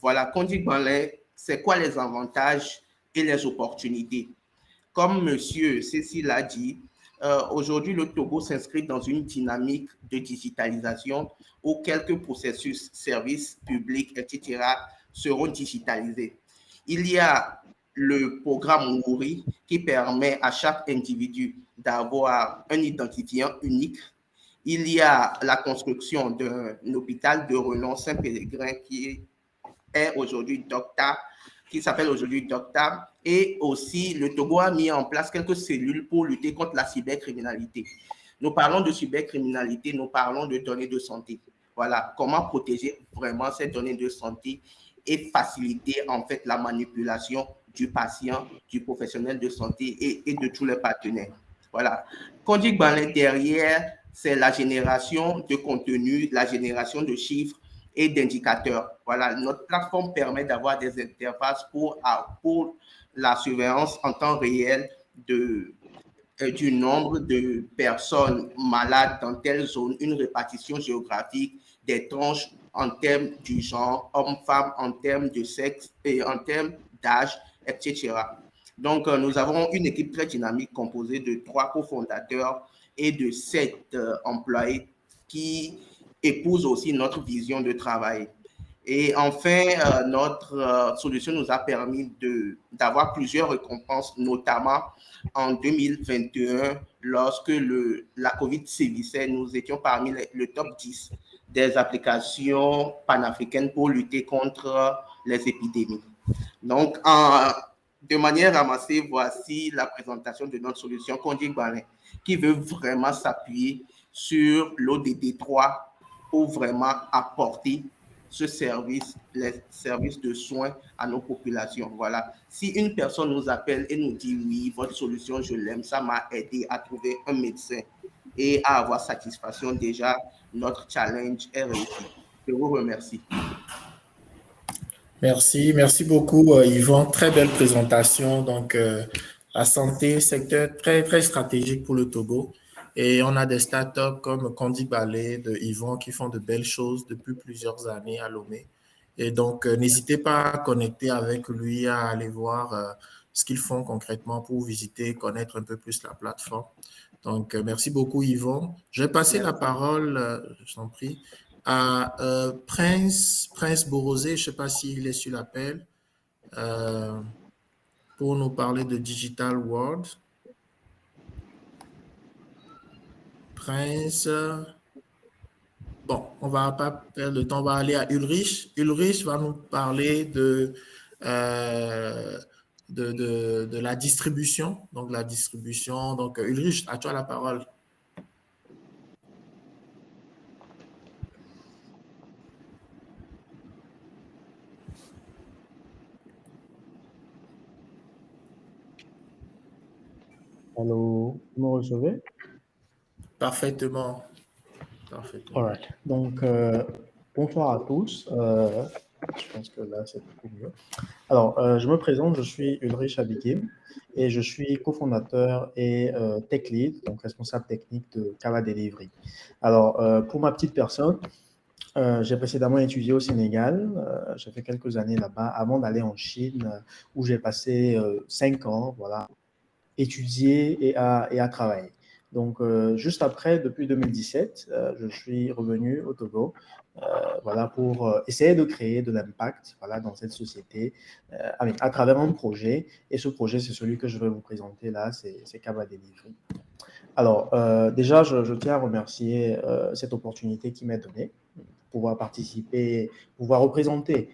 voilà, Kondik Banle, c'est quoi les avantages et les opportunités? Comme M. Cécile l'a dit, aujourd'hui, le Togo s'inscrit dans une dynamique de digitalisation où quelques processus, services publics, etc. seront digitalisés. Il y a le programme Mouri qui permet à chaque individu d'avoir un identifiant unique. Il y a la construction d'un hôpital de renom Saint-Pélégrin qui est aujourd'hui DOCTA, qui s'appelle aujourd'hui Docta. Et aussi, le Togo a mis en place quelques cellules pour lutter contre la cybercriminalité. Nous parlons de cybercriminalité, nous parlons de données de santé. Voilà, comment protéger vraiment ces données de santé et faciliter en fait la manipulation du patient, du professionnel de santé et de tous les partenaires. Voilà. Conduit Balin derrière, c'est la génération de contenu, la génération de chiffres et d'indicateurs. Voilà, notre plateforme permet d'avoir des interfaces pour la surveillance en temps réel du nombre de personnes malades dans telle zone, une répartition géographique, des tranches en termes du genre, homme-femme, en termes de sexe et en termes d'âge, etc. Donc, nous avons une équipe très dynamique composée de 3 cofondateurs et de 7 employés qui épousent aussi notre vision de travail. Et enfin, notre solution nous a permis d'avoir plusieurs récompenses, notamment en 2021, lorsque la COVID sévissait, nous étions parmi le top 10 des applications panafricaines pour lutter contre les épidémies. Donc, de manière ramassée, voici la présentation de notre solution Conduit Balin, qui veut vraiment s'appuyer sur l'ODD 3 pour vraiment apporter ce service, les services de soins à nos populations. Voilà. Si une personne nous appelle et nous dit oui, votre solution, je l'aime, ça m'a aidé à trouver un médecin et à avoir satisfaction, déjà, notre challenge est réussi. Je vous remercie. Merci beaucoup, Yvan. Très belle présentation. Donc, la santé, secteur très, très stratégique pour le Togo. Et on a des startups comme Conduit Balai de Yvan qui font de belles choses depuis plusieurs années à Lomé. Et donc, n'hésitez pas à connecter avec lui, à aller voir ce qu'ils font concrètement pour visiter, connaître un peu plus la plateforme. Donc, merci beaucoup, Yvan. Je vais passer la parole, je t'en prie, à Prince Borosé, je ne sais pas s'il est sur l'appel, pour nous parler de Digital World. Prince, bon, on ne va pas perdre de temps, on va aller à Ulrich. Ulrich va nous parler de la distribution. Donc, la distribution. Donc, Ulrich, à toi la parole. Allô, vous me recevez? Parfaitement. All right. Donc, bonsoir à tous. Je pense que là, c'est beaucoup mieux. Alors, je me présente, je suis Ulrich Abigim et je suis cofondateur et tech lead, donc responsable technique de Kava Delivery. Alors, pour ma petite personne, j'ai précédemment étudié au Sénégal. J'ai fait quelques années là-bas avant d'aller en Chine, où j'ai passé 5 ans, voilà, étudier et à travailler. Donc, juste après, depuis 2017, je suis revenu au Togo, voilà, pour essayer de créer de l'impact, voilà, dans cette société à travers un projet. Et ce projet, c'est celui que je vais vous présenter là, c'est Kava Delivery. Alors, déjà, je tiens à remercier cette opportunité qui m'est donnée, pouvoir participer, pouvoir représenter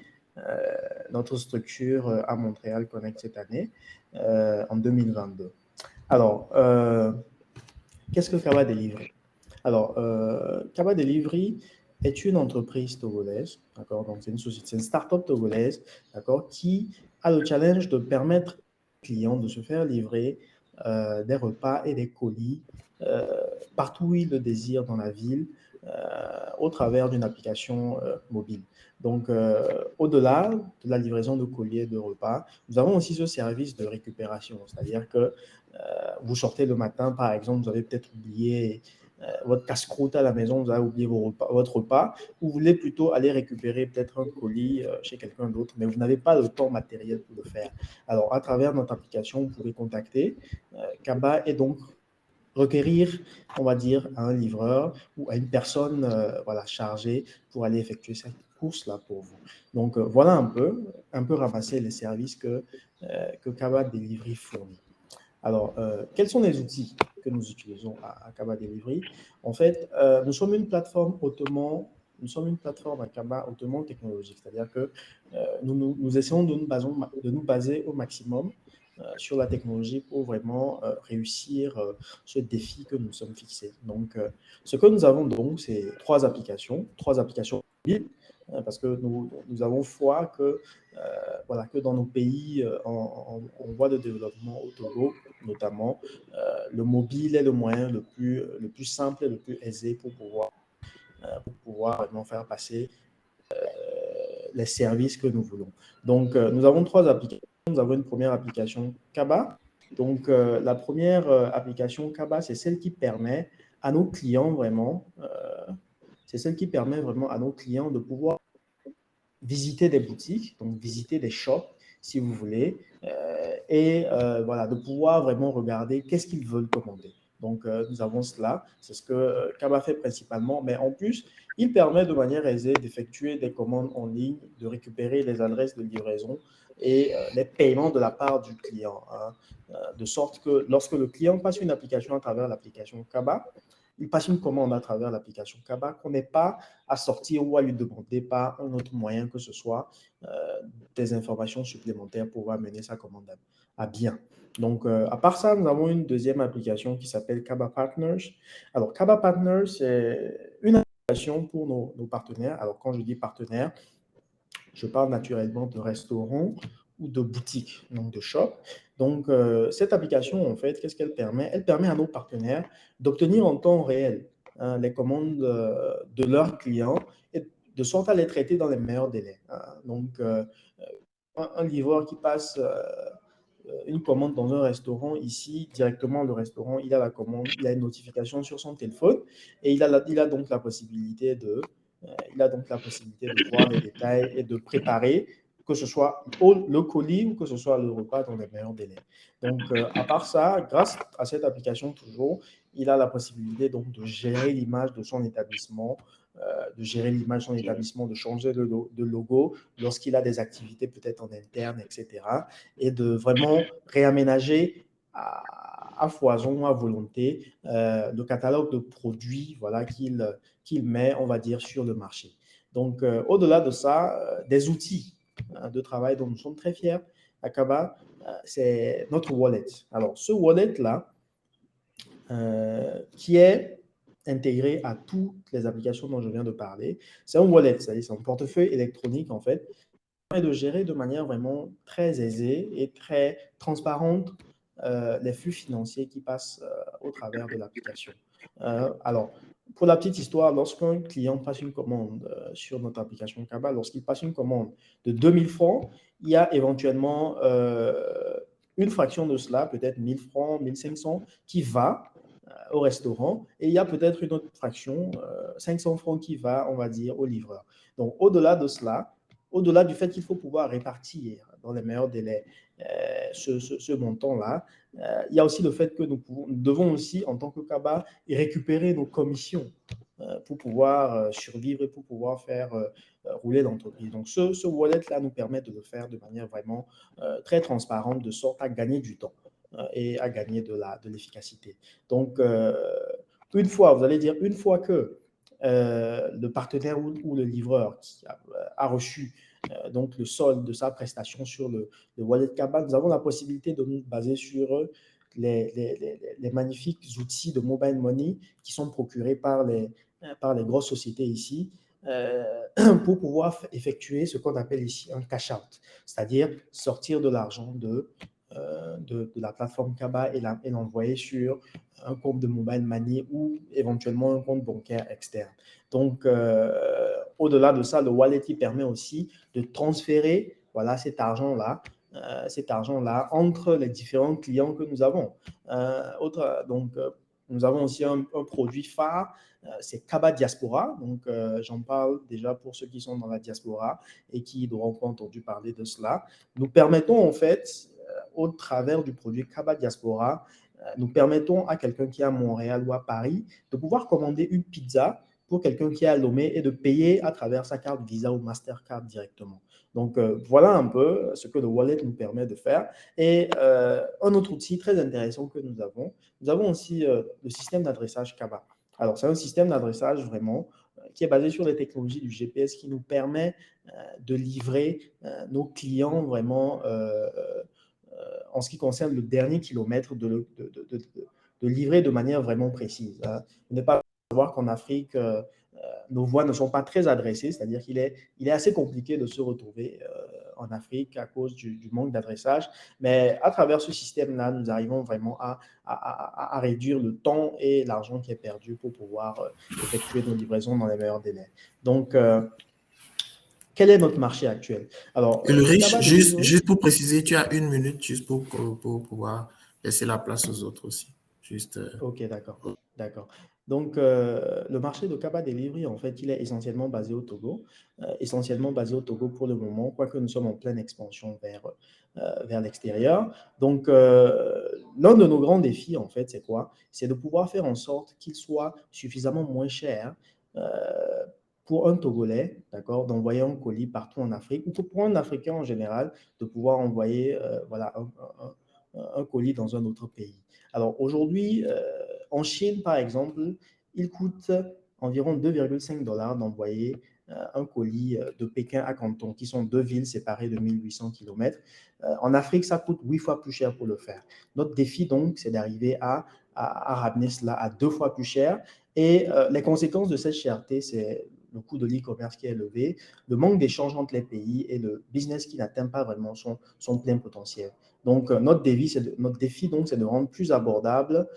notre structure à Montréal Connect cette année, en 2022. Alors, qu'est-ce que Kava Delivery? Alors, Kava Delivery est une entreprise togolaise, d'accord? Donc, c'est une société, c'est une start-up togolaise, d'accord, qui a le challenge de permettre aux clients de se faire livrer des repas et des colis partout où ils le désirent dans la ville, au travers d'une application mobile. Donc, au-delà de la livraison de colis et de repas, nous avons aussi ce service de récupération, c'est-à-dire que vous sortez le matin, par exemple, vous avez peut-être oublié votre casse-croûte à la maison, vous avez oublié votre repas, vous voulez plutôt aller récupérer peut-être un colis chez quelqu'un d'autre, mais vous n'avez pas le temps matériel pour le faire. Alors, à travers notre application, vous pouvez contacter Kaba et donc requérir, on va dire, à un livreur ou à une personne voilà, chargée pour aller effectuer cette course-là pour vous. Donc, voilà un peu ramasser les services que Kaba Delivery fournit. Alors, quels sont les outils que nous utilisons à Kaba Delivery? En fait, nous sommes une plateforme hautement nous sommes une plateforme à Kaba hautement technologique, c'est-à-dire que nous essayons de nous baser au maximum sur la technologie pour vraiment réussir ce défi que nous sommes fixés. Donc, ce que nous avons donc, c'est trois applications mobiles, parce que nous avons foi que, voilà, que dans nos pays en voie de développement au Togo, notamment, le mobile est le moyen le plus simple et le plus aisé pour pouvoir vraiment faire passer les services que nous voulons. Donc, nous avons trois applications. Nous avons une première application Kaba. Donc, la première application Kaba, c'est celle qui permet à nos clients vraiment, à nos clients de pouvoir visiter des boutiques, donc visiter des shops, si vous voulez, et voilà, de pouvoir vraiment regarder qu'est-ce qu'ils veulent commander. Donc, nous avons cela, c'est ce que Kaba fait principalement, mais en plus, il permet de manière aisée d'effectuer des commandes en ligne, de récupérer les adresses de livraison et les paiements de la part du client, hein, de sorte que lorsque le client passe une application à travers l'application Kaba, il passe une commande à travers l'application Kaba, qu'on n'est pas à sortir ou à lui demander par un autre moyen que ce soit des informations supplémentaires pour pouvoir mener sa commande à bien. Donc, à part ça, nous avons une deuxième application qui s'appelle Kaba Partners. Alors, Kaba Partners, c'est une application pour nos partenaires. Alors, quand je dis partenaires, je parle naturellement de restaurants ou de boutiques, donc de shops. Donc, cette application, en fait, qu'est-ce qu'elle permet? Elle permet à nos partenaires d'obtenir en temps réel les commandes de leurs clients et de sorte à les traiter dans les meilleurs délais. Donc, un livreur qui passe une commande dans un restaurant, ici, directement, le restaurant, il a la commande, il a une notification sur son téléphone et il a donc la possibilité de voir les détails et de préparer, que ce soit le colis ou que ce soit le repas dans les meilleurs délais. Donc, à part ça, grâce à cette application toujours, il a la possibilité donc de gérer l'image de son établissement, de changer de logo lorsqu'il a des activités peut-être en interne, etc. Et de vraiment réaménager à foison, à volonté, le catalogue de produits voilà, qu'il met, on va dire, sur le marché. Donc, au-delà de ça, des outils de travail dont nous sommes très fiers à Kaba, c'est notre wallet. Alors, ce wallet-là, qui est intégré à toutes les applications dont je viens de parler, c'est un wallet, c'est-à-dire c'est un portefeuille électronique, en fait, qui permet de gérer de manière vraiment très aisée et très transparente les flux financiers qui passent au travers de l'application. Alors, pour la petite histoire, lorsqu'un client passe une commande sur notre application Kaba, lorsqu'il passe une commande de 2000 francs, il y a éventuellement une fraction de cela, peut-être 1000 francs, 1500, qui va au restaurant, et il y a peut-être une autre fraction, 500 francs, qui va, on va dire, au livreur. Donc, au-delà de cela, au-delà du fait qu'il faut pouvoir répartir dans les meilleurs délais ce montant-là, il y a aussi le fait que nous devons aussi, en tant que Kaba, récupérer nos commissions pour pouvoir survivre et pour pouvoir faire rouler l'entreprise. Donc, ce wallet-là nous permet de le faire de manière vraiment très transparente, de sorte à gagner du temps et à gagner de l'efficacité. Donc, une fois que le partenaire ou le livreur qui a reçu donc le solde de sa prestation sur le wallet Kaba, nous avons la possibilité de nous baser sur les magnifiques outils de mobile money qui sont procurés par les grosses sociétés ici, pour pouvoir effectuer ce qu'on appelle ici un cash out, c'est-à-dire sortir de l'argent de la plateforme Kaba et l'envoyer sur un compte de mobile money ou éventuellement un compte bancaire externe. Donc, au-delà de ça, le wallet permet aussi de transférer voilà, cet argent-là entre les différents clients que nous avons. Nous avons aussi un produit phare, c'est Kaba Diaspora. Donc, j'en parle déjà pour ceux qui sont dans la diaspora et qui n'auront pas entendu parler de cela. Nous permettons en fait, au travers du produit Kaba Diaspora, nous permettons à quelqu'un qui est à Montréal ou à Paris de pouvoir commander une pizza pour quelqu'un qui est à Lomé et de payer à travers sa carte Visa ou Mastercard directement. Donc, voilà un peu ce que le wallet nous permet de faire. Et un autre outil très intéressant que nous avons aussi le système d'adressage Kaba. Alors, c'est un système d'adressage vraiment qui est basé sur les technologies du GPS qui nous permet de livrer nos clients vraiment en ce qui concerne le dernier kilomètre, de livrer de manière vraiment précise. Il n'est pas savoir qu'en Afrique, nos voies ne sont pas très adressées, c'est-à-dire qu'il est assez compliqué de se retrouver en Afrique à cause du manque d'adressage. Mais à travers ce système-là, nous arrivons vraiment à réduire le temps et l'argent qui est perdu pour pouvoir effectuer nos livraisons dans les meilleurs délais. Donc, quel est notre marché actuel? Alors, Ulrich, juste pour préciser, tu as 1 minute juste pour pouvoir laisser la place aux autres aussi. Juste. Ok, d'accord. Donc, le marché de Kaba Delivery, en fait, il est essentiellement basé au Togo. Essentiellement basé au Togo pour le moment, quoique nous sommes en pleine expansion vers l'extérieur. Donc, l'un de nos grands défis, en fait, c'est quoi? C'est de pouvoir faire en sorte qu'il soit suffisamment moins cher pour un Togolais, d'accord, d'envoyer un colis partout en Afrique, ou pour un Africain en général, de pouvoir envoyer voilà, un colis dans un autre pays. Alors aujourd'hui, en Chine, par exemple, il coûte environ 2,5 $ d'envoyer un colis de Pékin à Canton, qui sont deux villes séparées de 1800 km. En Afrique, ça coûte 8 fois plus cher pour le faire. Notre défi, donc, c'est d'arriver à ramener cela à 2 fois plus cher. Et les conséquences de cette cherté, c'est le coût de l'e-commerce qui est élevé, le manque d'échanges entre les pays et le business qui n'atteint pas vraiment son plein potentiel. Donc, notre défi, donc, c'est de rendre plus abordable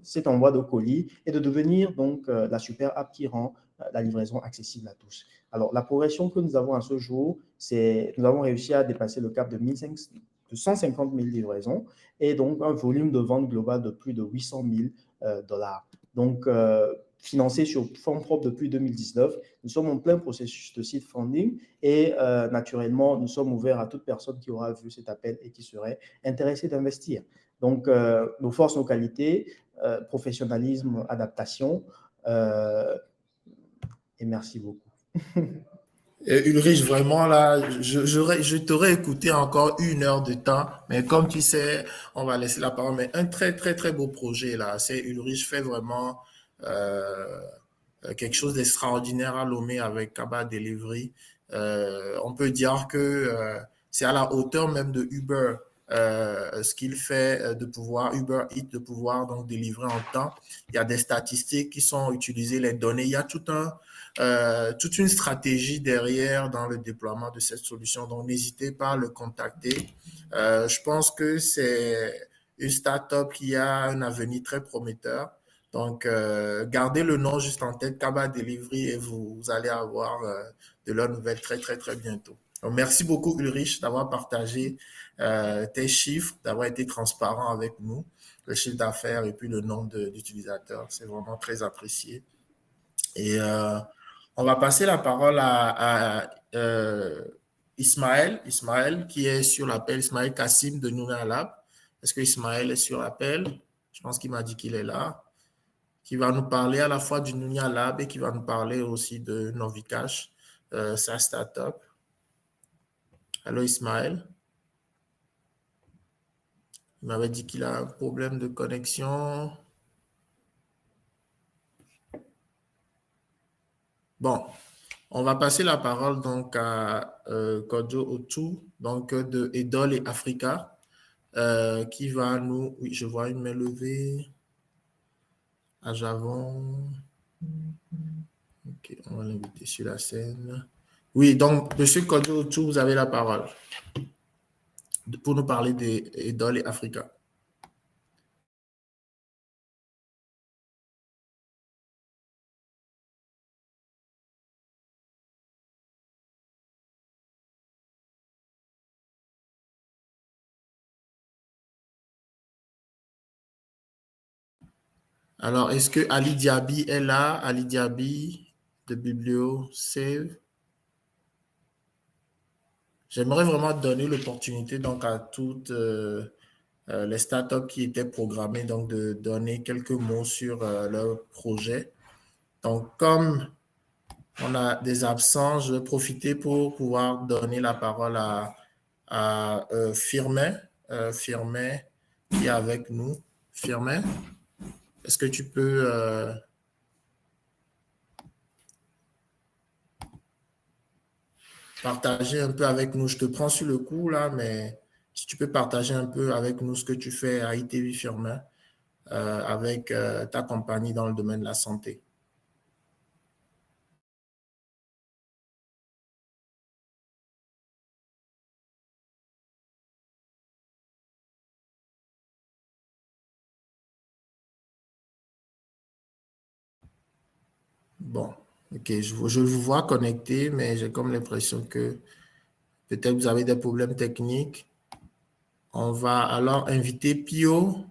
cet envoi de colis et de devenir donc la super app qui rend la livraison accessible à tous. Alors, la progression que nous avons à ce jour, c'est nous avons réussi à dépasser le cap de 150 000 livraisons et donc un volume de vente global de plus de 800 000 $. Donc, financé sur fonds propres depuis 2019. Nous sommes en plein processus de seed funding et naturellement, nous sommes ouverts à toute personne qui aura vu cet appel et qui serait intéressée d'investir. Donc, nos forces, nos qualités, professionnalisme, adaptation. Et merci beaucoup. Ulrich, vraiment là, je t'aurais écouté encore 1 heure de temps, mais comme tu sais, on va laisser la parole. Mais un très très très beau projet là, c'est Ulrich fait vraiment quelque chose d'extraordinaire à Lomé avec Kaba Delivery. On peut dire que c'est à la hauteur même de Uber. Ce qu'il fait de pouvoir Uber Eats, de pouvoir donc délivrer en temps. Il y a des statistiques qui sont utilisées, les données. Il y a toute une stratégie derrière dans le déploiement de cette solution. Donc, n'hésitez pas à le contacter. Je pense que c'est une startup qui a un avenir très prometteur. Donc, gardez le nom juste en tête, Kaba Delivery, et vous allez avoir de leurs nouvelles très, très, très bientôt. Donc, merci beaucoup, Ulrich, d'avoir partagé tes chiffres, d'avoir été transparent avec nous, le chiffre d'affaires et puis le nombre d'utilisateurs. C'est vraiment très apprécié. Et on va passer la parole à Ismaël. Ismaël, qui est sur l'appel, Ismaël Kassim de Nounia Lab. Est-ce que Ismaël est sur l'appel? Je pense qu'il m'a dit qu'il est là. Qui va nous parler à la fois du Nounia Lab et qui va nous parler aussi de Novicash, sa startup. Allô Ismaël? Il m'avait dit qu'il a un problème de connexion. Bon, on va passer la parole donc à Kodjo Otu, donc de Edol et Africa, qui va nous... Oui, je vois une main levée. À Javon. Ok, on va l'inviter sur la scène. Oui, donc, Monsieur Kodjo Otu, vous avez la parole pour nous parler d'Edol et Africa. Alors, est-ce que Ali Diaby est là? Ali Diaby de Biblio Save. J'aimerais vraiment donner l'opportunité donc à toutes les startups qui étaient programmées donc de donner quelques mots sur leur projet. Donc, comme on a des absents, je vais profiter pour pouvoir donner la parole à Firmin. Firmin qui est avec nous. Firmin, est-ce que tu peux partager un peu avec nous. Je te prends sur le coup là, mais si tu peux partager un peu avec nous ce que tu fais à ITV Firmin avec ta compagnie dans le domaine de la santé. Bon, ok, je vous vois connecté, mais j'ai comme l'impression que peut-être vous avez des problèmes techniques. On va alors inviter Pio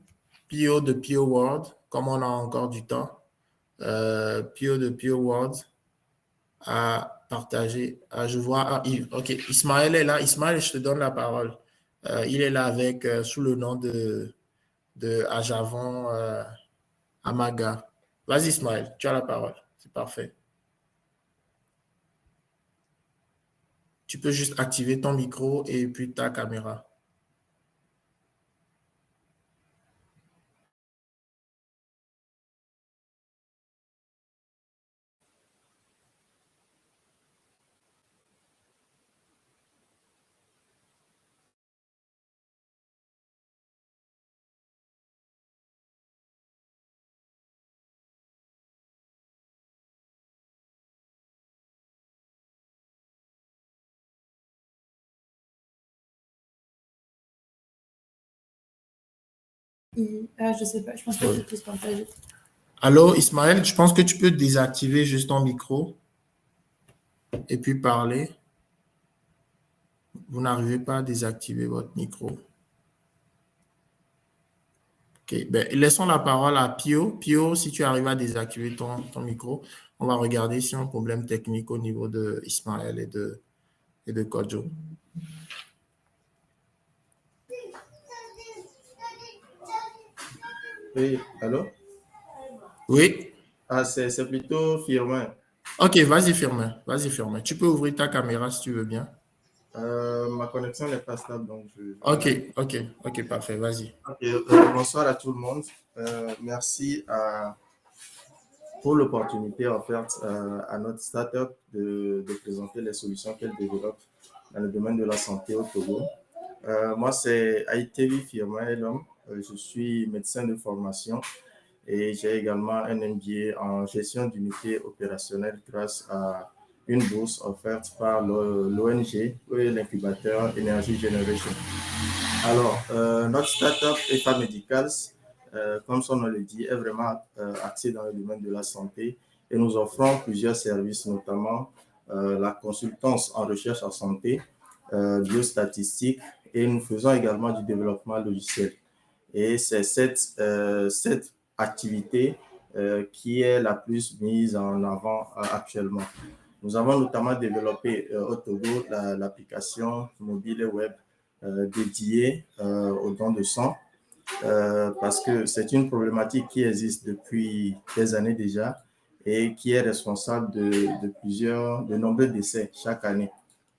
de Pio World, comme on a encore du temps. Pio de Pio World à partager. Je vois, ok, Ismaël est là. Ismaël, je te donne la parole. Il est là avec, sous le nom de Ajavon Amaga. Vas-y, Ismaël, tu as la parole. C'est parfait. Tu peux juste activer ton micro et puis ta caméra. Je sais pas, je pense que je peux se partager. Allô, Ismaël, je pense que tu peux désactiver juste ton micro et puis parler. Vous n'arrivez pas à désactiver votre micro. Ok, ben, laissons la parole à Pio. Pio, si tu arrives à désactiver ton micro, on va regarder si y a un problème technique au niveau de Ismaël et de Kodjo. Oui, allô? Oui? Ah, c'est plutôt Firmin. Ok, vas-y, Firmin. Vas-y, Firmin. Tu peux ouvrir ta caméra si tu veux bien. Ma connexion n'est pas stable, donc Ok, parfait, vas-y. Ok, bonsoir à tout le monde. Merci pour l'opportunité offerte à notre startup de présenter les solutions qu'elle développe dans le domaine de la santé au Togo. Moi, c'est ITV Firmin Elom. Je suis médecin de formation et j'ai également un MBA en gestion d'unités opérationnelles grâce à une bourse offerte par l'ONG et l'incubateur Energy Generation. Alors, notre startup EFA Medicals, comme son nom le dit, est vraiment axé dans le domaine de la santé et nous offrons plusieurs services, notamment la consultance en recherche en santé, biostatistique, et nous faisons également du développement logiciel. Et c'est cette activité qui est la plus mise en avant actuellement. Nous avons notamment développé au Togo l'application mobile et web dédiée aux dons de sang parce que c'est une problématique qui existe depuis des années déjà et qui est responsable de nombreux décès chaque année.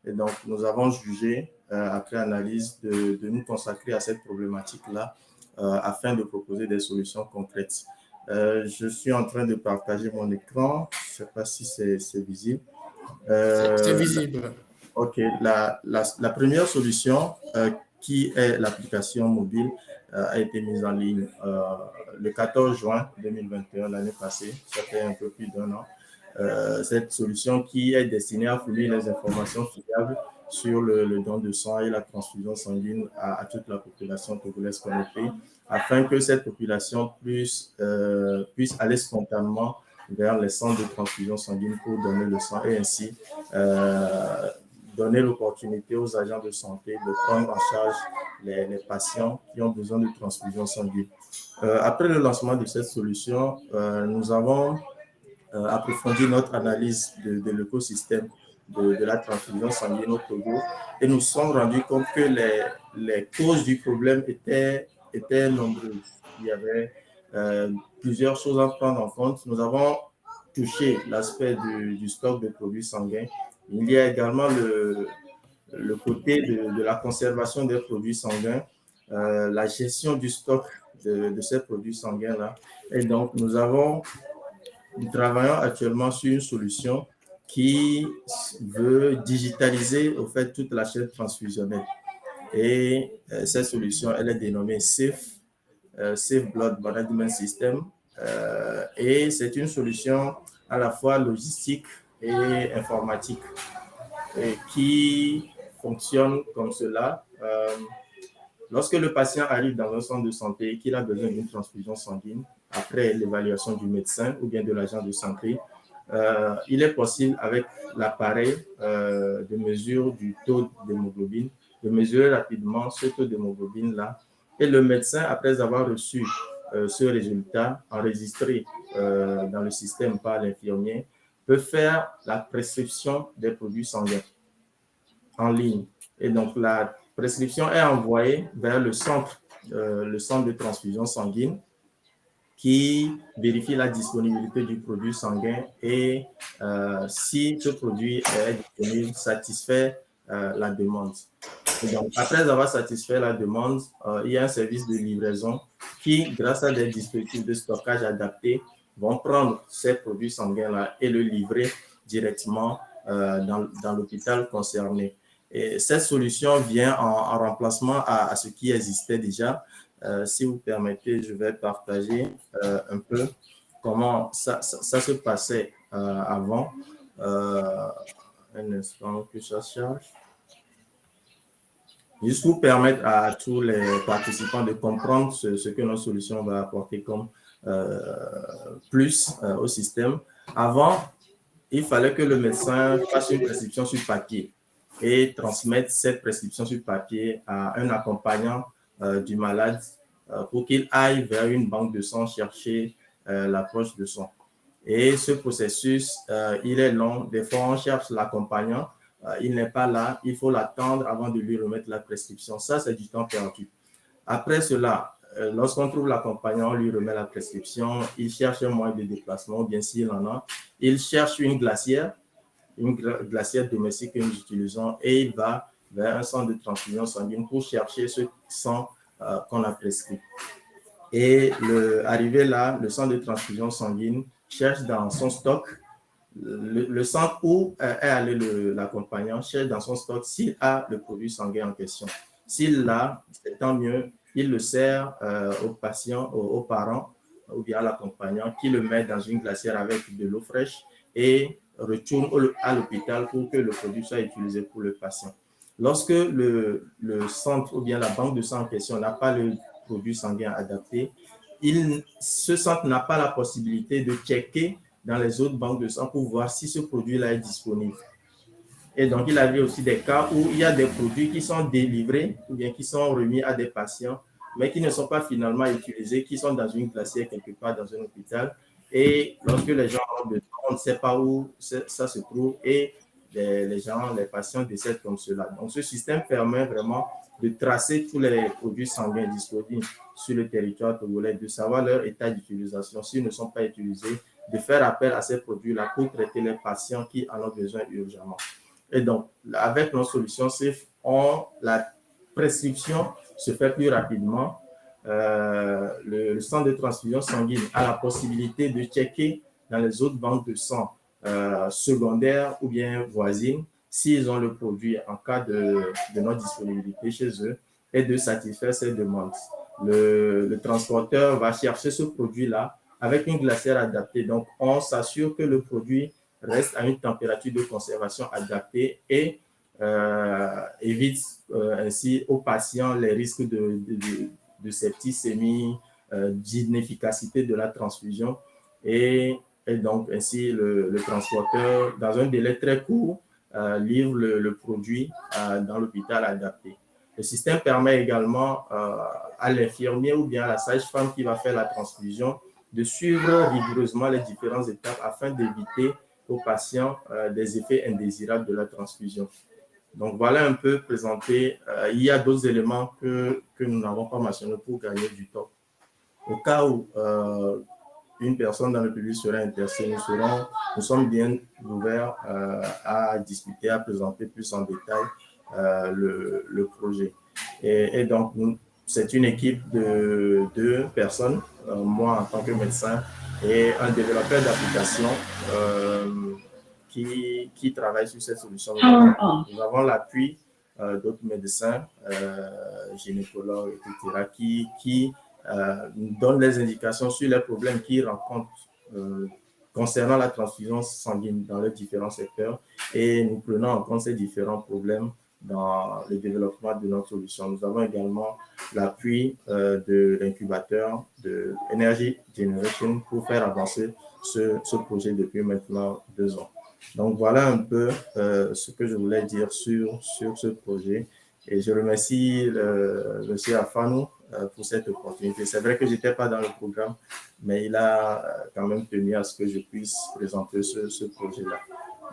Et donc, nous avons jugé, après analyse, de nous consacrer à cette problématique-là afin de proposer des solutions concrètes. Je suis en train de partager mon écran. Je ne sais pas si c'est visible. C'est visible. OK. La première solution, qui est l'application mobile, a été mise en ligne le 14 juin 2021, l'année passée. Ça fait un peu plus d'un an. Cette solution qui est destinée à fournir les informations fiables sur le don de sang et la transfusion sanguine à toute la population togolaise connectée, afin que cette population puisse aller spontanément vers les centres de transfusion sanguine pour donner le sang et ainsi donner l'opportunité aux agents de santé de prendre en charge les patients qui ont besoin de transfusion sanguine. Après le lancement de cette solution, nous avons approfondi notre analyse de l'écosystème de la transfusion sanguine au Togo et nous sommes rendus compte que les causes du problème étaient nombreuses. Il y avait plusieurs choses à prendre en compte. Nous avons touché l'aspect du stock de produits sanguins. Il y a également le côté de la conservation des produits sanguins, la gestion du stock de ces produits sanguins-là. Et donc, nous travaillons actuellement sur une solution qui veut digitaliser au fait toute la chaîne transfusionnelle. Et cette solution, elle est dénommée Safe Blood Management System. Et c'est une solution à la fois logistique et informatique et qui fonctionne comme cela. Lorsque le patient arrive dans un centre de santé et qu'il a besoin d'une transfusion sanguine, après l'évaluation du médecin ou bien de l'agent de santé, il est possible avec l'appareil de mesure du taux d'hémoglobine, de mesurer rapidement ce taux d'hémoglobine-là. Et le médecin, après avoir reçu ce résultat enregistré dans le système par l'infirmier, peut faire la prescription des produits sanguins en ligne. Et donc, la prescription est envoyée vers le centre de transfusion sanguine qui vérifie la disponibilité du produit sanguin et si ce produit est disponible, satisfait la demande. Et donc, après avoir satisfait la demande, il y a un service de livraison qui, grâce à des dispositifs de stockage adaptés, vont prendre ces produits sanguins-là et le livrer directement dans l'hôpital concerné. Et cette solution vient en remplacement à ce qui existait déjà. Si vous permettez, je vais partager un peu comment ça se passait avant. Un instant que ça charge. Juste pour permettre à tous les participants de comprendre ce que notre solution va apporter comme plus au système. Avant, il fallait que le médecin fasse une prescription sur papier et transmette cette prescription sur papier à un accompagnant du malade pour qu'il aille vers une banque de sang chercher la poche de sang. Et ce processus, il est long. Des fois, on cherche l'accompagnant. Il n'est pas là. Il faut l'attendre avant de lui remettre la prescription. Ça, c'est du temps perdu. Après cela, lorsqu'on trouve l'accompagnant, on lui remet la prescription. Il cherche un moyen de déplacement, bien s'il en a. Il cherche une glacière domestique que nous utilisons et il va vers un centre de transfusion sanguine pour chercher ce sang qu'on a prescrit. Et arrivé là, le centre de transfusion sanguine cherche dans son stock, le centre où est allé l'accompagnant cherche dans son stock s'il a le produit sanguin en question. S'il l'a, c'est tant mieux, il le sert aux patients, aux parents ou bien à l'accompagnant qui le met dans une glacière avec de l'eau fraîche et retourne à l'hôpital pour que le produit soit utilisé pour le patient. Lorsque le centre ou bien la banque de sang en question n'a pas le produit sanguin adapté, ce centre n'a pas la possibilité de checker dans les autres banques de sang pour voir si ce produit-là est disponible. Et donc, il arrive aussi des cas où il y a des produits qui sont délivrés ou bien qui sont remis à des patients, mais qui ne sont pas finalement utilisés, qui sont dans une glacière quelque part dans un hôpital. Et lorsque les gens ont besoin, on ne sait pas où ça se trouve et les patients décèdent comme cela. Donc, ce système permet vraiment de tracer tous les produits sanguins disponibles sur le territoire togolais, de savoir leur état d'utilisation, s'ils ne sont pas utilisés, de faire appel à ces produits-là pour traiter les patients qui en ont besoin urgemment. Et donc, avec nos solutions SAFE, la prescription se fait plus rapidement. Le centre de transfusion sanguine a la possibilité de checker dans les autres banques de sang secondaires ou bien voisines s'ils ont le produit en cas de non-disponibilité chez eux et de satisfaire ces demandes. Le transporteur va chercher ce produit-là avec une glacière adaptée. Donc, on s'assure que le produit reste à une température de conservation adaptée et évite ainsi aux patients les risques de septicémie, d'inefficacité de la transfusion. Et donc, ainsi, le transporteur, dans un délai très court, livre le produit dans l'hôpital adapté. Le système permet également à l'infirmier ou bien à la sage-femme qui va faire la transfusion de suivre rigoureusement les différentes étapes afin d'éviter aux patients des effets indésirables de la transfusion. Donc, voilà un peu présenté. Il y a d'autres éléments que nous n'avons pas mentionnés pour gagner du temps. Au cas où une personne dans le public serait intéressée, nous sommes bien ouverts à discuter, à présenter plus en détail le projet. Et donc, c'est une équipe de 2 personnes, moi en tant que médecin et un développeur d'application qui travaillent sur cette solution. Nous avons l'appui d'autres médecins, gynécologues, etc., qui nous donnent les indications sur les problèmes qu'ils rencontrent concernant la transfusion sanguine dans les différents secteurs, et nous prenons en compte ces différents problèmes dans le développement de notre solution. Nous avons également l'appui de l'incubateur de Energy Generation pour faire avancer ce projet depuis maintenant 2 ans. Donc voilà un peu ce que je voulais dire sur ce projet, et je remercie M. Afano pour cette opportunité. C'est vrai que je n'étais pas dans le programme, mais il a quand même tenu à ce que je puisse présenter ce projet-là.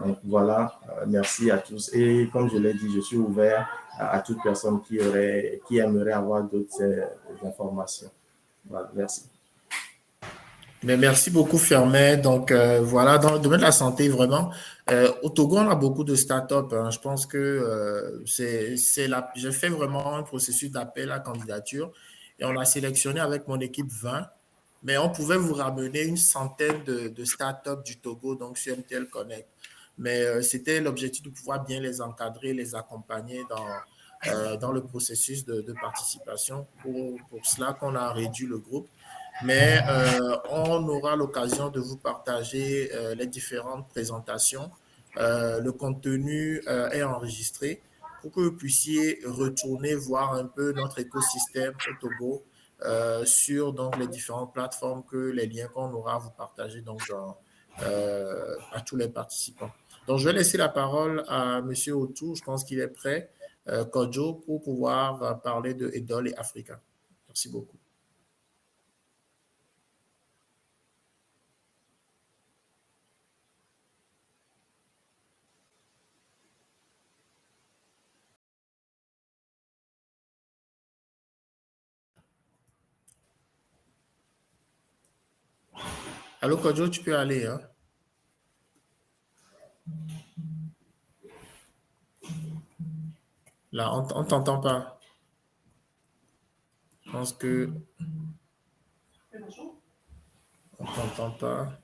Donc voilà, merci à tous. Et comme je l'ai dit, je suis ouvert à toute personne qui aimerait avoir d'autres informations. Voilà, merci. Mais merci beaucoup, Fermet. Donc, voilà, dans le domaine de la santé, vraiment, au Togo, on a beaucoup de startups. Hein. Je pense que j'ai fait vraiment un processus d'appel à candidature et on a sélectionné avec mon équipe 20, mais on pouvait vous ramener une centaine de startups du Togo, donc sur MTL Connect. Mais c'était l'objectif de pouvoir bien les encadrer, les accompagner dans le processus de participation. Pour cela qu'on a réduit le groupe. Mais on aura l'occasion de vous partager les différentes présentations. Le contenu est enregistré pour que vous puissiez retourner voir un peu notre écosystème au Togo sur donc, les différentes plateformes, les liens qu'on aura à vous partager donc, à tous les participants. Donc, je vais laisser la parole à M. Otou, je pense qu'il est prêt, Kodjo, pour pouvoir parler de EDOL et Africa. Merci beaucoup. Allô, Kodjo, tu peux aller, hein? Là, on ne t'entend pas. Je pense que... On ne t'entend pas.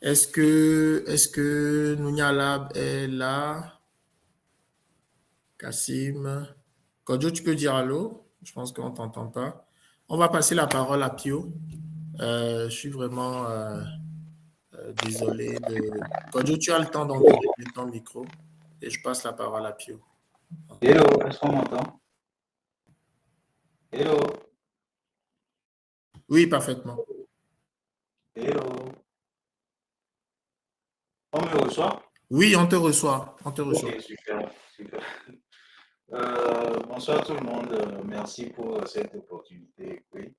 Est-ce que Nounia est là? Kassim? Kodjo, tu peux dire allô? Je pense qu'on ne t'entend pas. On va passer la parole à Pio. Je suis vraiment désolé de... Kodjo, tu as le temps d'enlever ton micro et je passe la parole à Pio. Hello, est-ce qu'on m'entend? Hello. Oui, parfaitement. Hello. On me reçoit? Oui, on te reçoit. On te reçoit. Ok, super, super. Bonsoir tout le monde. Merci pour cette opportunité. Oui.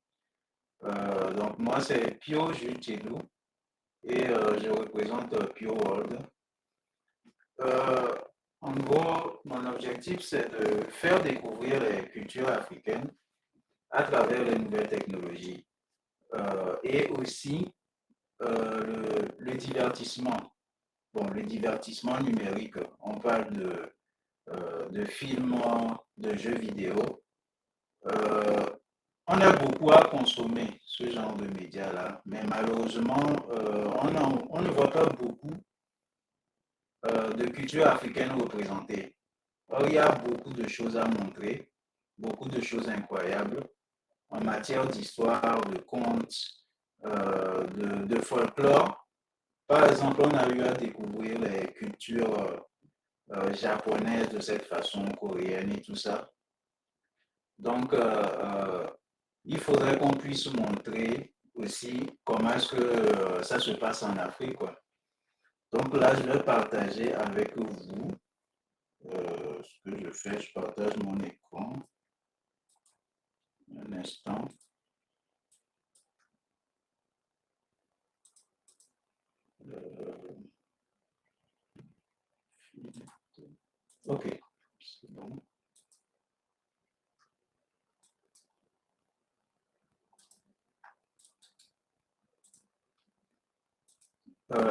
Donc, moi, c'est Pio Jutedou et je représente Pio World. En gros, mon objectif, c'est de faire découvrir les cultures africaines à travers les nouvelles technologies et aussi le divertissement. Bon, le divertissement numérique, on parle de films, de jeux vidéo. On a beaucoup à consommer ce genre de médias-là, mais malheureusement, on ne voit pas beaucoup de culture africaine représentée. Or, il y a beaucoup de choses à montrer, beaucoup de choses incroyables en matière d'histoire, de contes, de folklore. Par exemple, on a eu à découvrir les cultures japonaises de cette façon, coréenne et tout ça. Donc, il faudrait qu'on puisse montrer aussi comment est-ce que ça se passe en Afrique, quoi. Donc là, je vais partager avec vous ce que je fais. Je partage mon écran. Un instant. Ok, c'est bon.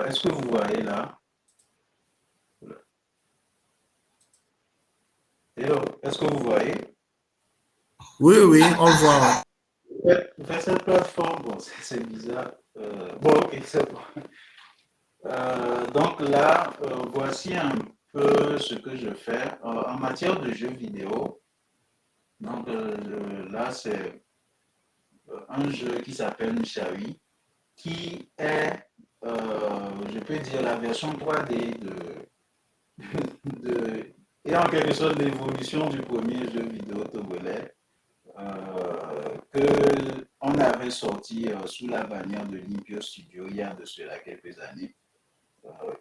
Est-ce que vous voyez là? Hello, est-ce que vous voyez? Oui, oui, on le voit. Vous faites cette plateforme, bon, c'est bizarre. Bon, ok, c'est bon. Donc là, voici un peu ce que je fais en matière de jeux vidéo. Donc là, c'est un jeu qui s'appelle Nishawi, qui est, je peux dire, la version 3D et en quelque sorte l'évolution du premier jeu vidéo togolais que on avait sorti sous la bannière de Limpio Studio il y a de cela quelques années.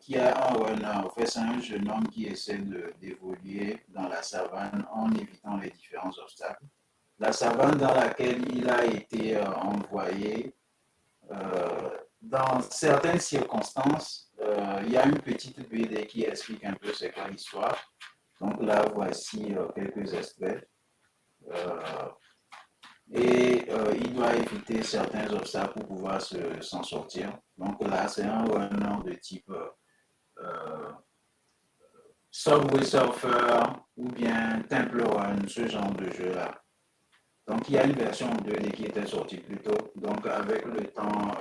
Qui a un runner. En fait, c'est un jeune homme qui essaie d'évoluer dans la savane en évitant les différents obstacles. La savane dans laquelle il a été envoyé, dans certaines circonstances, il y a une petite BD qui explique un peu c'est quoi l'histoire. Donc là, voici quelques extraits. Il doit éviter certains obstacles pour pouvoir s'en sortir. Donc là, c'est un runner de type Subway Surfer ou bien Temple Run, ce genre de jeu-là. Donc il y a une version 2D qui était sortie plus tôt. Donc avec le temps,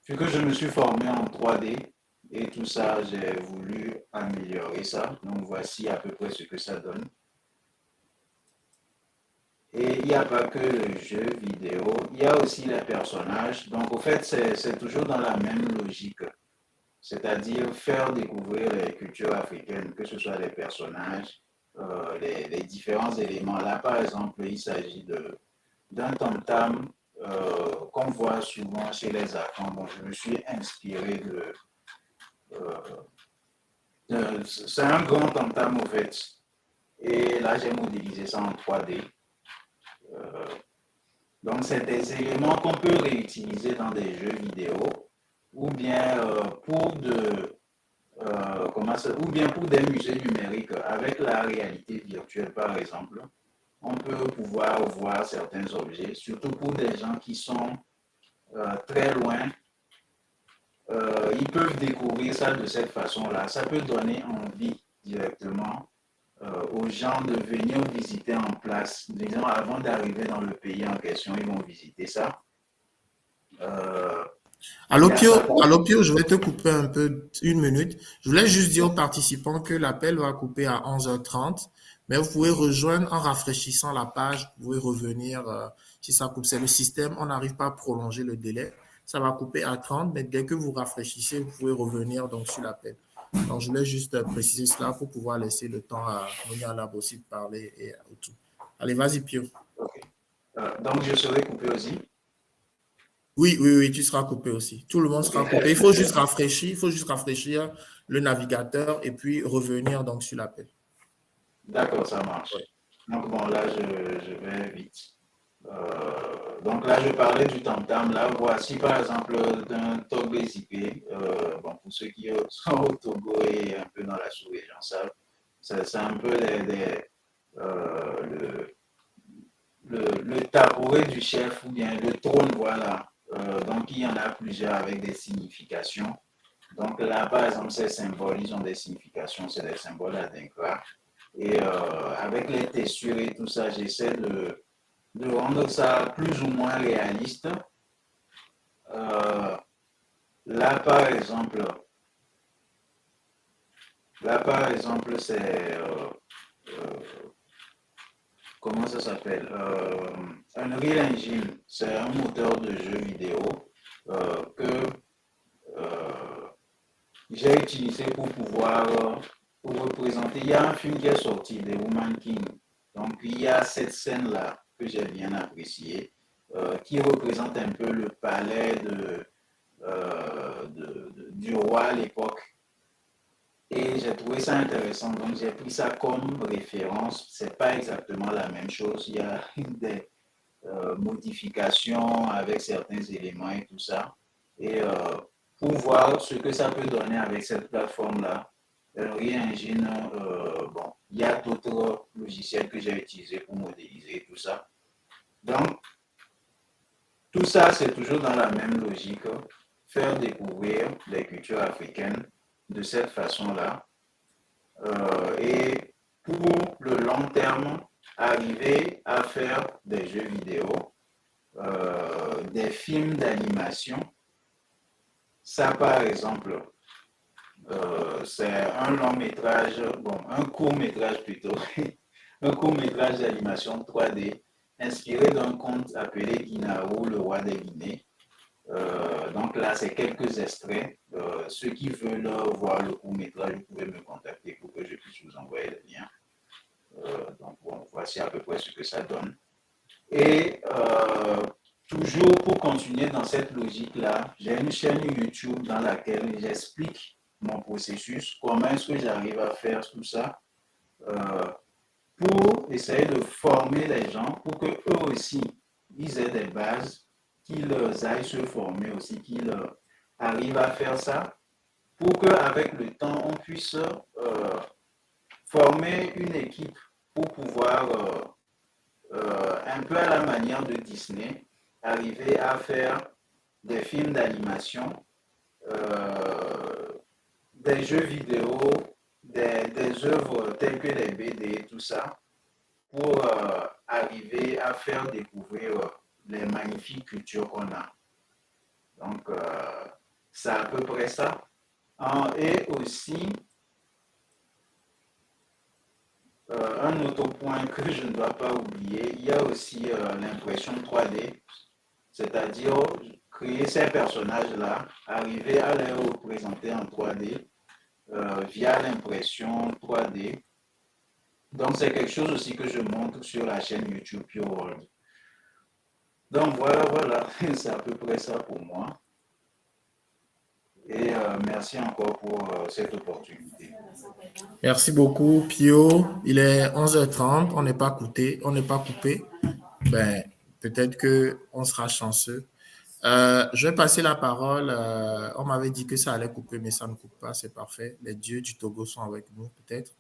vu que je me suis formé en 3D et tout ça, j'ai voulu améliorer ça. Donc voici à peu près ce que ça donne. Et il n'y a pas que le jeu vidéo, il y a aussi les personnages. Donc, au fait, c'est toujours dans la même logique. C'est-à-dire faire découvrir les cultures africaines, que ce soit les personnages, les différents éléments. Là, par exemple, il s'agit d'un tam-tam qu'on voit souvent chez les Afghans. Bon, je me suis inspiré c'est un grand tam-tam, au fait. Et là, j'ai modélisé ça en 3D. Donc, c'est des éléments qu'on peut réutiliser dans des jeux vidéo ou bien pour des musées numériques avec la réalité virtuelle, par exemple. On peut pouvoir voir certains objets, surtout pour des gens qui sont très loin. Ils peuvent découvrir ça de cette façon-là. Ça peut donner envie directement aux gens de venir visiter en place. Disons, avant d'arriver dans le pays en question, ils vont visiter ça. Allô Pio, je vais te couper un peu, une minute. Je voulais juste dire aux participants que l'appel va couper à 11h30, mais vous pouvez rejoindre en rafraîchissant la page, vous pouvez revenir si ça coupe. C'est le système, on n'arrive pas à prolonger le délai. Ça va couper à 30, mais dès que vous rafraîchissez, vous pouvez revenir donc sur l'appel. Donc, je voulais juste préciser cela pour pouvoir laisser le temps à Monia Lab aussi de parler et tout. Allez, vas-y, Pio. Okay. Donc, je serai coupé aussi. Oui, tu seras coupé aussi. Tout le monde sera coupé. Il faut juste rafraîchir le navigateur et puis revenir donc sur l'appel. D'accord, ça marche. Ouais. Donc, bon, là, je vais vite. Donc là, je parlais du tam-tam. Là, voici par exemple d'un Togo ZP. Bon, pour ceux qui sont au Togo et un peu dans la sous-région, c'est un peu le tabouret du chef ou bien le trône, voilà. Donc, il y en a plusieurs avec des significations. Donc là, par exemple, ces symboles, ils ont des significations, c'est des symboles adinkra. Et avec les textures et tout ça, j'essaie de rendre ça plus ou moins réaliste. Là, par exemple, c'est... comment ça s'appelle? Unreal Engine, c'est un moteur de jeu vidéo que j'ai utilisé pour pouvoir pour représenter. Il y a un film qui est sorti, The Woman King. Donc, il y a cette scène-là que j'ai bien appréciée, qui représente un peu le palais du roi à l'époque. Et j'ai trouvé ça intéressant. Donc, j'ai pris ça comme référence. Ce n'est pas exactement la même chose. Il y a des modifications avec certains éléments et tout ça. Et pour voir ce que ça peut donner avec cette plateforme-là, Unreal Engine, bon, il y a d'autres logiciels que j'ai utilisés pour modéliser tout ça. Donc, tout ça, c'est toujours dans la même logique, faire découvrir les cultures africaines de cette façon-là. Et pour le long terme, arriver à faire des jeux vidéo, des films d'animation Ça, par exemple, c'est un long métrage, bon, un court métrage plutôt, un court métrage d'animation 3D inspiré d'un conte appelé Guinao, le roi des Guinées. Donc là, c'est quelques extraits. Ceux qui veulent voir le court métrage, vous pouvez me contacter pour que je puisse vous envoyer le lien. Donc bon, voici à peu près ce que ça donne. Et toujours pour continuer dans cette logique-là, j'ai une chaîne YouTube dans laquelle j'explique mon processus, comment est-ce que j'arrive à faire tout ça, pour essayer de former les gens, pour que eux aussi, ils aient des bases, qu'ils aillent se former aussi, qu'ils arrivent à faire ça, pour qu'avec le temps, on puisse former une équipe pour pouvoir, un peu à la manière de Disney, arriver à faire des films d'animation, des jeux vidéo, des œuvres telles que les BD, tout ça, pour arriver à faire découvrir les magnifiques cultures qu'on a. Donc, c'est à peu près ça. Et aussi, un autre point que je ne dois pas oublier, il y a aussi l'impression 3D, c'est-à-dire créer ces personnages-là, arriver à les représenter en 3D via l'impression 3D. Donc, c'est quelque chose aussi que je montre sur la chaîne YouTube Pure World. Donc, voilà, c'est à peu près ça pour moi. Et merci encore pour cette opportunité. Merci beaucoup, Pio. Il est 11h30, on n'est pas coupé. Ben, peut-être qu'on sera chanceux. Je vais passer la parole. On m'avait dit que ça allait couper, mais ça ne coupe pas, c'est parfait. Les dieux du Togo sont avec nous, peut-être.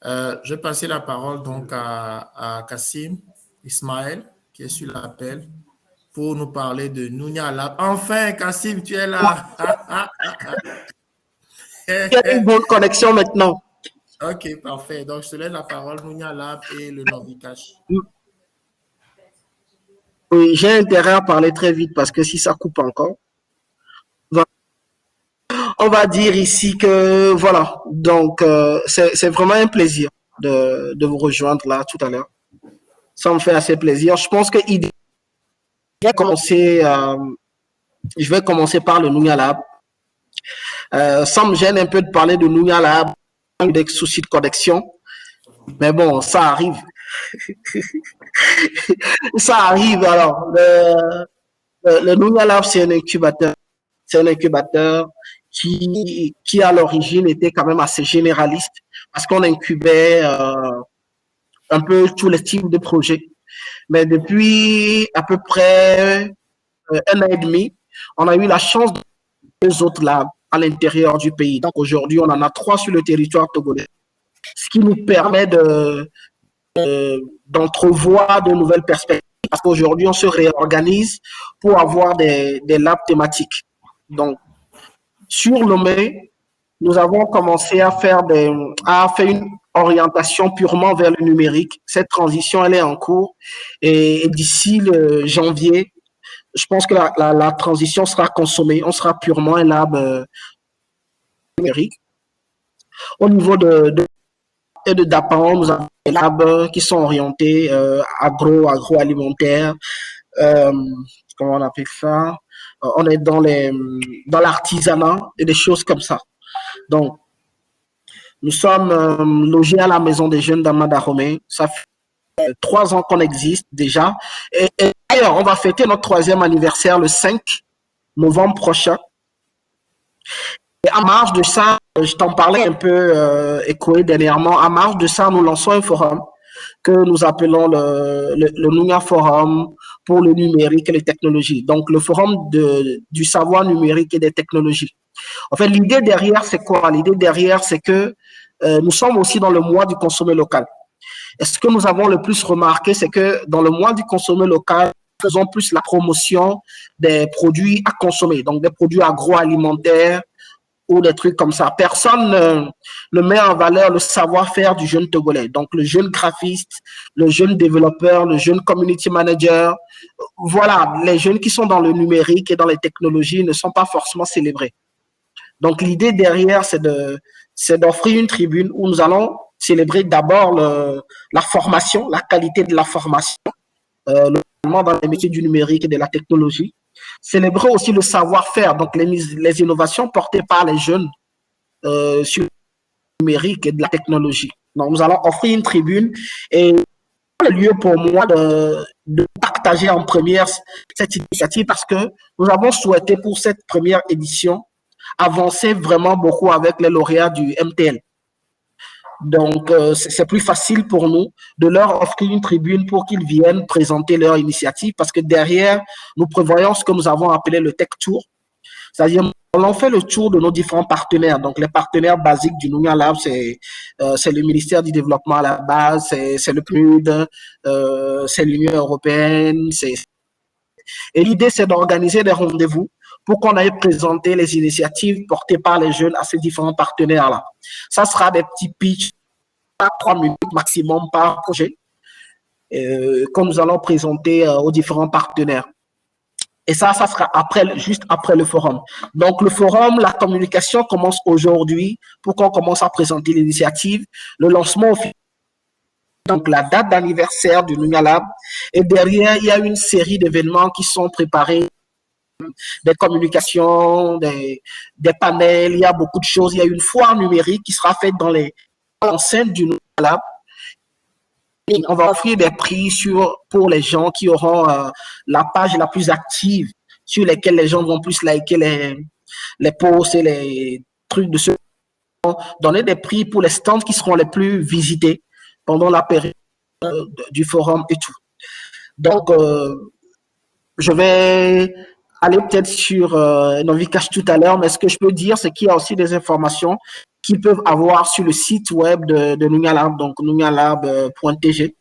Je vais passer la parole donc à Kassim Ismaël, qui est sur l'appel, pour nous parler de Nounia Lab. Enfin, Kassim, tu es là. Il y a une bonne connexion maintenant. Ok, parfait. Donc, je te laisse la parole, Nounia Lab et le Novicash. Oui, j'ai intérêt à parler très vite parce que si ça coupe encore, on va dire ici que voilà. Donc, c'est vraiment un plaisir de vous rejoindre là tout à l'heure. Ça me fait assez plaisir. Je pense que je vais commencer par le Nounia Lab. Ça me gêne un peu de parler de Nounia Lab, des soucis de connexion. Mais bon, ça arrive. Ça arrive. Alors, le Nounia Lab, c'est un incubateur. C'est un incubateur qui à l'origine était quand même assez généraliste parce qu'on incubait un peu tous les types de projets. Mais depuis à peu près un an et demi, on a eu la chance de deux autres labs à l'intérieur du pays. Donc aujourd'hui, on en a 3 sur le territoire togolais, ce qui nous permet d'entrevoir de nouvelles perspectives. Parce qu'aujourd'hui, on se réorganise pour avoir des labs thématiques. Donc, sur Lomé, nous avons commencé à faire une orientation purement vers le numérique. Cette transition, elle est en cours. Et d'ici le janvier, je pense que la transition sera consommée. On sera purement un lab numérique. Au niveau de DAPAN, nous avons des labs qui sont orientés agroalimentaire. Comment on appelle ça? On est dans l'artisanat et des choses comme ça. Donc, nous sommes logés à la Maison des Jeunes d'Amada-Romé. Ça fait 3 ans qu'on existe déjà. Et d'ailleurs, on va fêter notre 3e anniversaire le 5 novembre prochain. Et en marge de ça, je t'en parlais un peu, Écoé, dernièrement. En marge de ça, nous lançons un forum que nous appelons le Nounia Forum pour le numérique et les technologies. Donc, le forum du savoir numérique et des technologies. En fait, l'idée derrière, c'est quoi? L'idée derrière, c'est que nous sommes aussi dans le mois du consommé local. Et ce que nous avons le plus remarqué, c'est que dans le mois du consommé local, nous faisons plus la promotion des produits à consommer, donc des produits agroalimentaires, ou des trucs comme ça. Personne ne met en valeur le savoir-faire du jeune Togolais. Donc, le jeune graphiste, le jeune développeur, le jeune community manager. Voilà, les jeunes qui sont dans le numérique et dans les technologies ne sont pas forcément célébrés. Donc, l'idée derrière, c'est d'offrir une tribune où nous allons célébrer d'abord la formation, la qualité de la formation, notamment dans les métiers du numérique et de la technologie. Célébrer aussi le savoir-faire, donc les innovations portées par les jeunes sur le numérique et de la technologie. Donc, nous allons offrir une tribune et le lieu pour moi de partager en première cette initiative parce que nous avons souhaité pour cette première édition avancer vraiment beaucoup avec les lauréats du MTL. Donc, c'est plus facile pour nous de leur offrir une tribune pour qu'ils viennent présenter leur initiative parce que derrière, nous prévoyons ce que nous avons appelé le Tech Tour. C'est-à-dire, on fait le tour de nos différents partenaires. Donc, les partenaires basiques du Nounia Lab, c'est le ministère du Développement à la base, c'est le PNUD, c'est l'Union européenne. Et l'idée, c'est d'organiser des rendez-vous pour qu'on aille présenter les initiatives portées par les jeunes à ces différents partenaires-là. Ça sera des petits pitchs, 3 minutes maximum par projet, que nous allons présenter aux différents partenaires. Et ça sera juste après le forum. Donc, le forum, la communication commence aujourd'hui pour qu'on commence à présenter l'initiative, le lancement officiel, donc la date d'anniversaire du Nounia Lab. Et derrière, il y a une série d'événements qui sont préparés, des communications, des panels, il y a beaucoup de choses. Il y a une foire numérique qui sera faite dans les enceintes du Nounia Lab. Et on va offrir des prix pour les gens qui auront la page la plus active sur lesquelles les gens vont plus liker les posts et les trucs de ce genre. Donner des prix pour les stands qui seront les plus visités pendant la période du forum et tout. Donc, je vais aller peut-être sur Novicash tout à l'heure, mais ce que je peux dire, c'est qu'il y a aussi des informations qu'ils peuvent avoir sur le site web de Nounia Lab, donc nounialab.tg.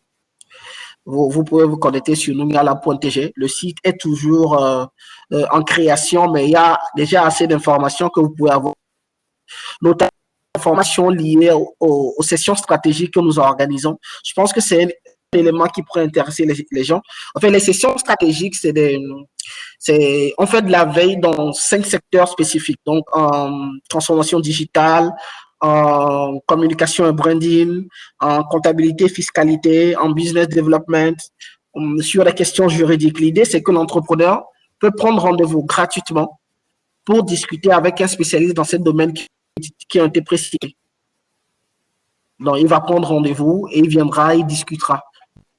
Vous pouvez vous connecter sur nounialab.tg. Le site est toujours en création, mais il y a déjà assez d'informations que vous pouvez avoir, notamment des informations liées aux sessions stratégiques que nous organisons. Je pense que c'est un élément qui pourrait intéresser les gens. En fait, les sessions stratégiques, on fait de la veille dans 5 secteurs spécifiques, donc en transformation digitale, en communication et branding, en comptabilité, fiscalité, en business development, sur les questions juridiques. L'idée, c'est que l'entrepreneur peut prendre rendez-vous gratuitement pour discuter avec un spécialiste dans ce domaine qui a été précisé. Donc, il va prendre rendez-vous et il viendra, il discutera.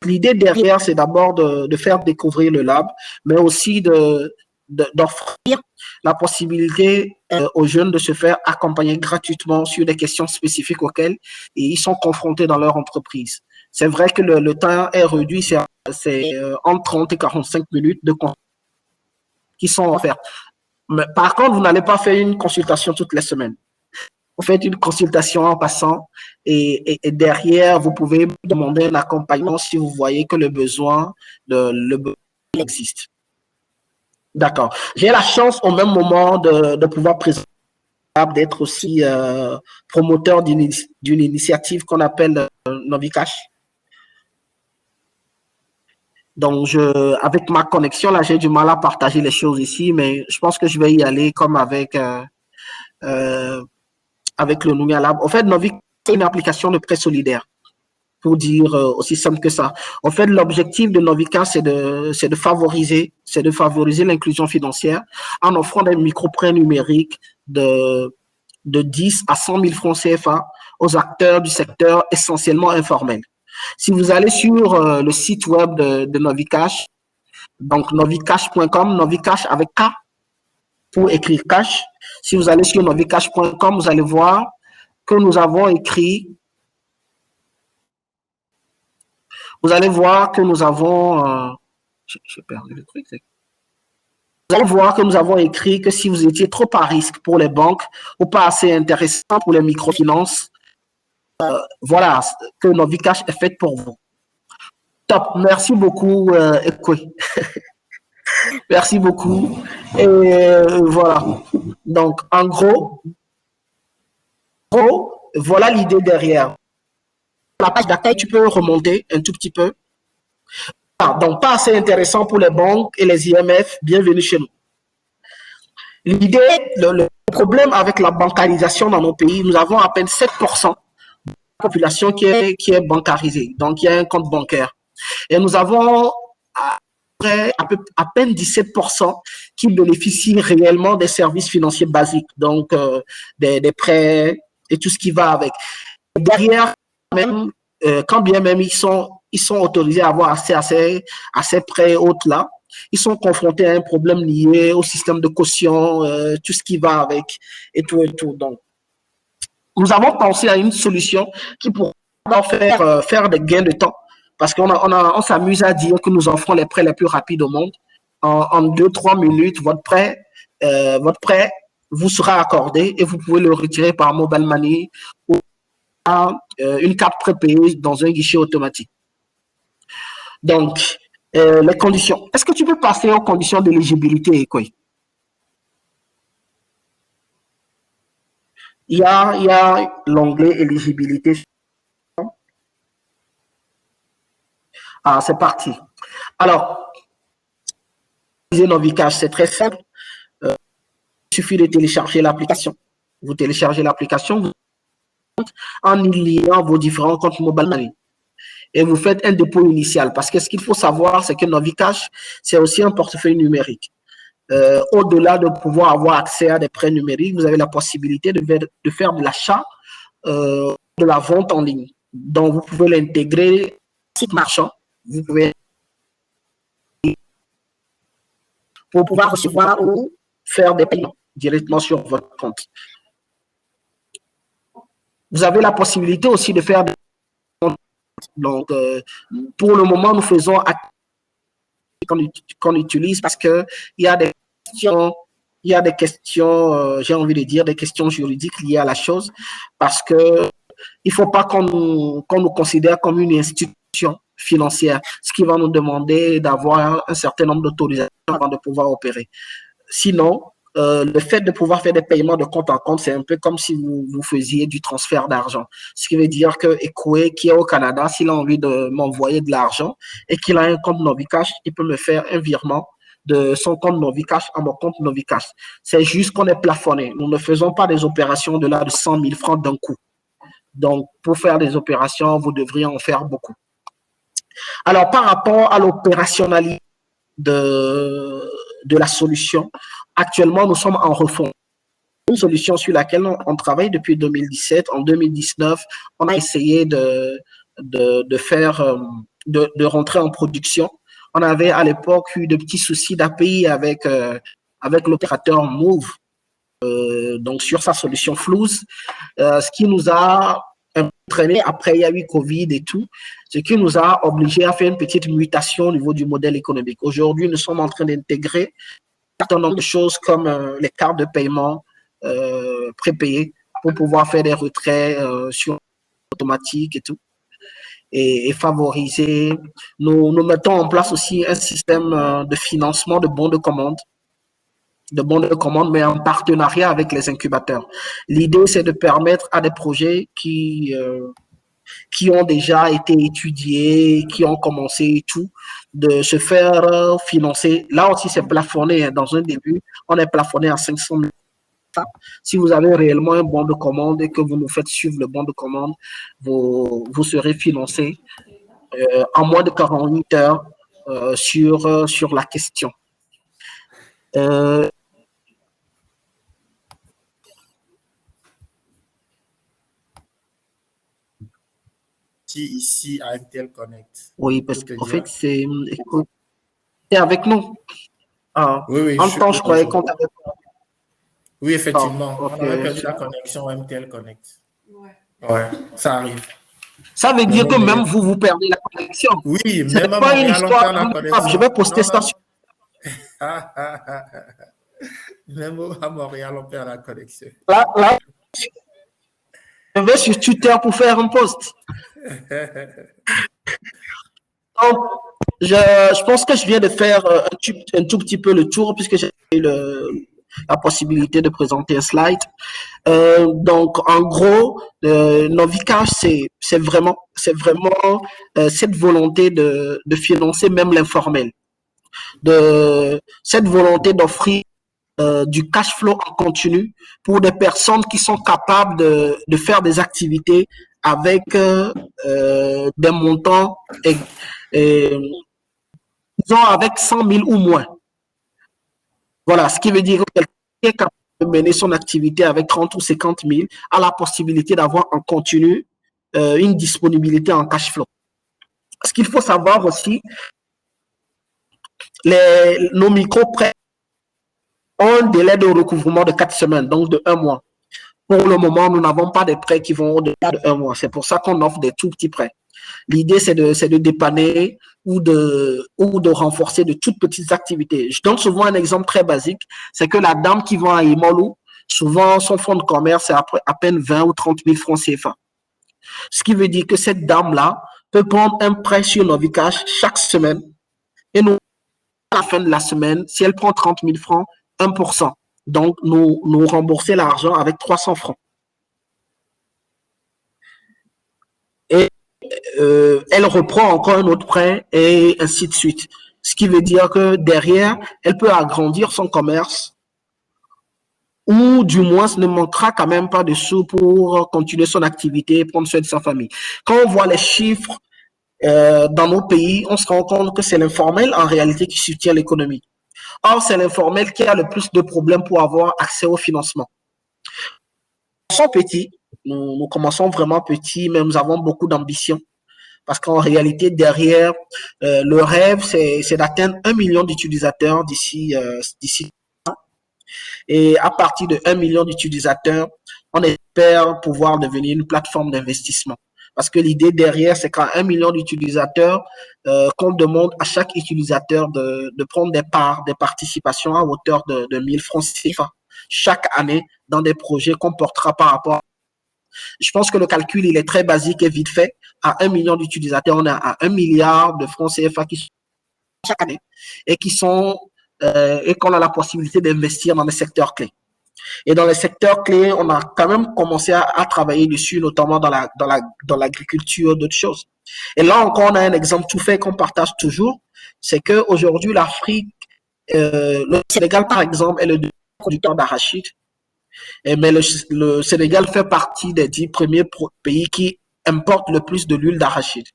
L'idée derrière, c'est d'abord de faire découvrir le lab, mais aussi d'offrir la possibilité aux jeunes de se faire accompagner gratuitement sur des questions spécifiques auxquelles ils sont confrontés dans leur entreprise. C'est vrai que le temps est réduit, c'est entre 30 et 45 minutes de qui sont offertes. Mais par contre, vous n'allez pas faire une consultation toutes les semaines. Vous faites une consultation en passant et derrière, vous pouvez demander un accompagnement si vous voyez que le besoin existe. D'accord. J'ai la chance au même moment de pouvoir présenter, d'être aussi promoteur d'une initiative qu'on appelle Novicash. Donc, avec ma connexion, là, j'ai du mal à partager les choses ici, mais je pense que je vais y aller comme avec le Nounia Lab. En fait, Novicash, c'est une application de prêt solidaire, pour dire aussi simple que ça. En fait, l'objectif de Novicash, c'est de favoriser l'inclusion financière en offrant des micro-prêts numériques de 10 à 100 000 francs CFA aux acteurs du secteur essentiellement informel. Si vous allez sur le site web de Novicash, donc novicash.com, Novicash avec K pour écrire cash. Si vous allez sur novicash.com, vous allez voir que nous avons écrit. Vous allez voir que nous avons. J'ai perdu le truc. Vous allez voir que nous avons écrit que si vous étiez trop à risque pour les banques ou pas assez intéressant pour les microfinances, voilà, que Novicash est faite pour vous. Top. Merci beaucoup, Ekwe. Merci beaucoup. Et voilà. Donc, en gros, Oh, voilà l'idée derrière. La page d'accueil, tu peux remonter un tout petit peu. Ah, donc, pas assez intéressant pour les banques et les IMF. Bienvenue chez nous. L'idée, le problème avec la bancarisation dans nos pays, nous avons à peine 7% de la population qui est bancarisée. Donc, il y a un compte bancaire. Et nous avons à peine 17% qui bénéficient réellement des services financiers basiques, donc des prêts et tout ce qui va avec. Derrière, même, quand bien même ils sont autorisés à avoir accès à ces prêts hautes-là, ils sont confrontés à un problème lié au système de caution, tout ce qui va avec et tout et tout. Donc, nous avons pensé à une solution qui pourrait faire des gains de temps. Parce qu'on s'amuse à dire que nous offrons les prêts les plus rapides au monde. En 2-3 minutes, votre prêt vous sera accordé et vous pouvez le retirer par mobile money ou par une carte prépayée dans un guichet automatique. Donc, les conditions. Est-ce que tu peux passer aux conditions d'éligibilité, quoi? Il y a l'onglet éligibilité. Ah, c'est parti. Alors, Novicash, c'est très simple. Il suffit de télécharger l'application. Vous téléchargez l'application en y liant vos différents comptes mobile money. Et vous faites un dépôt initial. Parce que ce qu'il faut savoir, c'est que Novicash, c'est aussi un portefeuille numérique. Au-delà de pouvoir avoir accès à des prêts numériques, vous avez la possibilité de faire de l'achat, de la vente en ligne. Donc, vous pouvez l'intégrer site marchand. Vous pouvez pour pouvoir recevoir ou faire des paiements directement sur votre compte. Vous avez la possibilité aussi de faire des comptes. Donc, pour le moment, nous faisons qu'on utilise parce que il y a des questions, j'ai envie de dire, des questions juridiques liées à la chose, parce que il faut pas qu'on nous considère comme une institution financière, ce qui va nous demander d'avoir un certain nombre d'autorisations avant de pouvoir opérer. Sinon, le fait de pouvoir faire des paiements de compte en compte, c'est un peu comme si vous faisiez du transfert d'argent. Ce qui veut dire que Ekwe, qui est au Canada, s'il a envie de m'envoyer de l'argent et qu'il a un compte Novicash, il peut me faire un virement de son compte Novicash à mon compte Novicash. C'est juste qu'on est plafonné. Nous ne faisons pas des opérations de 100 000 francs d'un coup. Donc, pour faire des opérations, vous devriez en faire beaucoup. Alors, par rapport à l'opérationnalité de la solution, actuellement, nous sommes en refonte. Une solution sur laquelle on travaille depuis 2017. En 2019, on a essayé de rentrer en production. On avait à l'époque eu de petits soucis d'API avec l'opérateur Move, donc sur sa solution Fluze, ce qui nous a entraîné, après il y a eu Covid et tout, ce qui nous a obligé à faire une petite mutation au niveau du modèle économique. Aujourd'hui, nous sommes en train d'intégrer un certain nombre de choses comme les cartes de paiement prépayées pour pouvoir faire des retraits sur automatique et tout. Et favoriser. Nous mettons en place aussi un système de financement de bons de commande, mais en partenariat avec les incubateurs. L'idée, c'est de permettre à des projets qui ont déjà été étudiés, qui ont commencé et tout, de se faire financer. Là aussi, c'est plafonné. Dans un début, on est plafonné à 500 000. Si vous avez réellement un bon de commande et que vous nous faites suivre le bon de commande, vous serez financé en moins de 48 heures sur la question. Ici à MTL Connect. Oui, parce qu'en fait, c'est avec nous. Oui, en temps, je croyais qu'on t'avait. Oui, effectivement. Okay. On avait perdu la connexion MTL Connect. Ouais, ça arrive. Ça veut dire que même vous perdez la connexion. Oui, même à pas une histoire. Je vais poster ça sur. Même à Montréal, on perd la connexion. Là, je vais sur Twitter pour faire un post. Donc, je pense que je viens de faire un tout petit peu le tour puisque j'ai eu la possibilité de présenter un slide. Donc, en gros, Novicash, c'est vraiment cette volonté de financer même l'informel, de cette volonté d'offrir du cash flow en continu pour des personnes qui sont capables de faire des activités avec des montants disons avec 100 000 ou moins. Voilà, ce qui veut dire que quelqu'un qui est capable de mener son activité avec 30 ou 50 000 a la possibilité d'avoir en continu une disponibilité en cash flow. Ce qu'il faut savoir aussi, nos micro-prêts ont un délai de recouvrement de 4 semaines, donc de 1 mois. Pour le moment, nous n'avons pas de prêts qui vont au-delà de 1 mois. C'est pour ça qu'on offre des tout petits prêts. L'idée, c'est de dépanner ou de renforcer de toutes petites activités. Je donne souvent un exemple très basique, c'est que la dame qui vend à Imolou, souvent son fonds de commerce est à peine 20 ou 30 000 francs CFA. Ce qui veut dire que cette dame-là peut prendre un prêt sur Novicash chaque semaine et nous, à la fin de la semaine, si elle prend 30 000 francs, 1%. Donc, nous rembourser l'argent avec 300 francs. Et elle reprend encore un autre prêt et ainsi de suite. Ce qui veut dire que derrière, elle peut agrandir son commerce ou du moins ne manquera quand même pas de sous pour continuer son activité et prendre soin de sa famille. Quand on voit les chiffres dans nos pays, on se rend compte que c'est l'informel en réalité qui soutient l'économie. Or, c'est l'informel qui a le plus de problèmes pour avoir accès au financement. Nous sommes petits, nous commençons vraiment petits, mais nous avons beaucoup d'ambition. Parce qu'en réalité, derrière, le rêve, c'est d'atteindre 1 million d'utilisateurs d'ici. Et à partir de 1 million d'utilisateurs, on espère pouvoir devenir une plateforme d'investissement. Parce que l'idée derrière, c'est qu'à 1 million d'utilisateurs, qu'on demande à chaque utilisateur de prendre des parts, des participations à hauteur de 1000 francs CFA chaque année dans des projets qu'on portera par rapport. Je pense que le calcul, il est très basique et vite fait. À 1 million d'utilisateurs, on est à 1 milliard de francs CFA qui sont chaque année et qui sont et qu'on a la possibilité d'investir dans les secteurs clés. Et dans les secteurs clés, on a quand même commencé à travailler dessus, notamment dans l'agriculture, d'autres choses. Et là encore, on a un exemple tout fait qu'on partage toujours, c'est qu'aujourd'hui, l'Afrique, le Sénégal, par exemple, est le deuxième producteur d'arachide. Mais le Sénégal fait partie des 10 premiers pays qui importent le plus de l'huile d'arachide.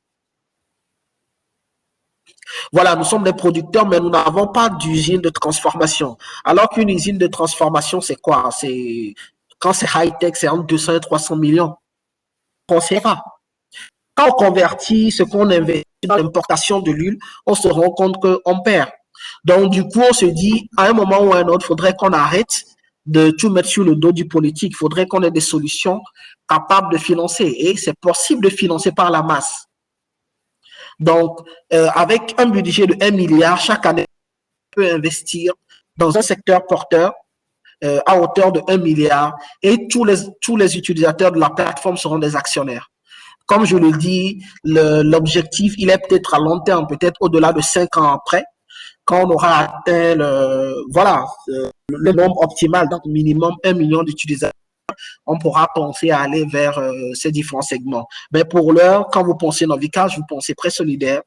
Voilà, nous sommes des producteurs, mais nous n'avons pas d'usine de transformation. Alors qu'une usine de transformation, c'est quoi? Quand c'est high-tech, c'est entre 200 et 300 millions. On sait pas. Quand on convertit ce qu'on investit dans l'importation de l'huile, on se rend compte qu'on perd. Donc, du coup, on se dit, à un moment ou à un autre, il faudrait qu'on arrête de tout mettre sur le dos du politique. Il faudrait qu'on ait des solutions capables de financer. Et c'est possible de financer par la masse. Donc, avec un budget de 1 milliard, chaque année, on peut investir dans un secteur porteur à hauteur de 1 milliard et tous les utilisateurs de la plateforme seront des actionnaires. Comme je le dis, l'objectif, il est peut-être à long terme, peut-être au-delà de 5 ans après, quand on aura atteint le nombre optimal, donc minimum 1 million d'utilisateurs, on pourra penser à aller vers ces différents segments. Mais pour l'heure, quand vous pensez Novicash, vous pensez Prêt Solidaire,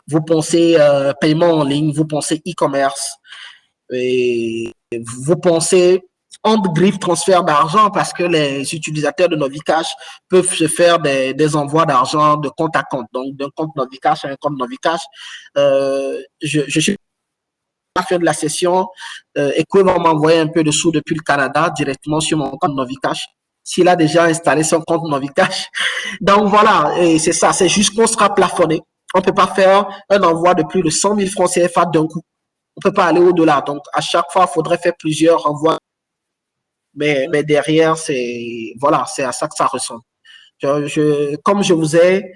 vous pensez paiement en ligne, vous pensez e-commerce, et vous pensez on-griffe transfert d'argent parce que les utilisateurs de Novicash peuvent se faire des envois d'argent de compte à compte, donc d'un compte Novicash à un compte Novicash. Je suis à la fin de la session, Echo va m'envoyer un peu de sous depuis le Canada directement sur mon compte Novicash. S'il a déjà installé son compte Novicash. Donc voilà, et c'est ça, c'est juste qu'on sera plafonné. On ne peut pas faire un envoi de plus de 100 000 francs CFA d'un coup. On ne peut pas aller au-delà. Donc à chaque fois, il faudrait faire plusieurs envois. Mais derrière, c'est à ça que ça ressemble. Comme je vous ai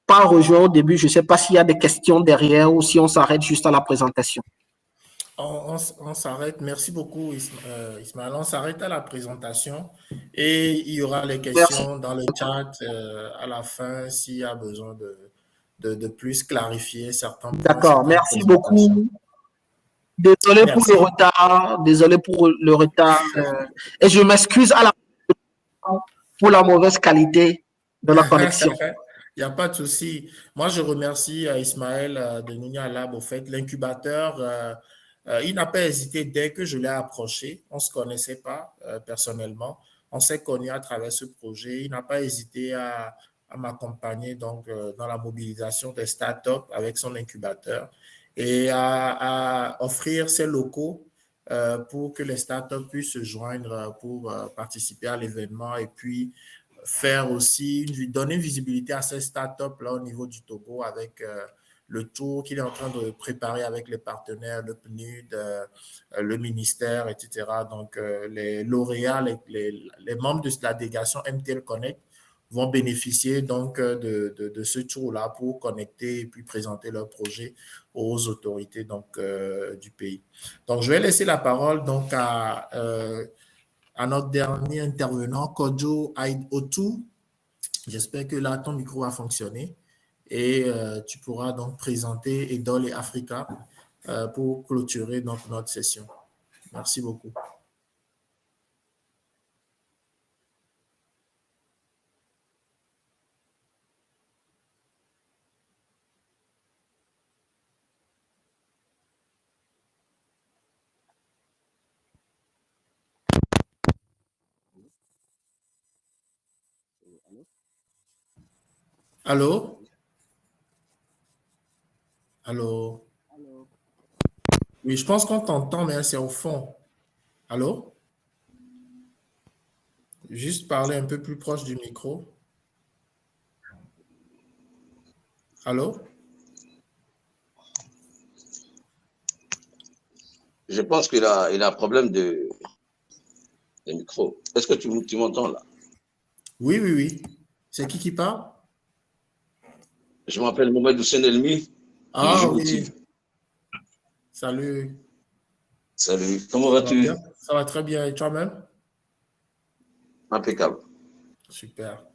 pas rejoint au début, je ne sais pas s'il y a des questions derrière ou si on s'arrête juste à la présentation. On s'arrête. Merci beaucoup, Ismaël. On s'arrête à la présentation et il y aura les questions dans le chat à la fin s'il y a besoin de plus clarifier certains points. D'accord, merci beaucoup. Désolé pour Merci. le retard, désolé pour le retard. Et je m'excuse à la pour la mauvaise qualité de la connexion. Il n'y a pas de souci. Moi, je remercie Ismaël de Nounia Lab. Au fait, l'incubateur, il n'a pas hésité dès que je l'ai approché. On ne se connaissait pas personnellement. On s'est connus à travers ce projet. Il n'a pas hésité à m'accompagner donc dans la mobilisation des startups avec son incubateur et à offrir ses locaux pour que les startups puissent se joindre pour participer à l'événement et puis faire aussi, donner une visibilité à ces startups là au niveau du Togo avec le tour qu'il est en train de préparer avec les partenaires, le PNUD, le ministère, etc. Donc, les lauréats, les membres de la délégation MTL Connect vont bénéficier donc de ce tour-là pour connecter et puis présenter leur projet aux autorités donc, du pays. Donc, je vais laisser la parole donc à notre dernier intervenant, Kojo Otu. J'espère que là, ton micro va fonctionner et tu pourras donc présenter Edol et Africa pour clôturer donc notre session. Merci beaucoup. Allô? Allô? Oui, je pense qu'on t'entend, mais c'est au fond. Allô? Juste parler un peu plus proche du micro. Allô? Je pense qu'il a un problème de micro. Est-ce que tu m'entends là? Oui, oui, oui. C'est qui parle? Je m'appelle Mohamed Hussein Elmi. Ah oui. Salut. Salut. Comment vas-tu? Ça va très bien. Et toi-même? Impeccable. Super.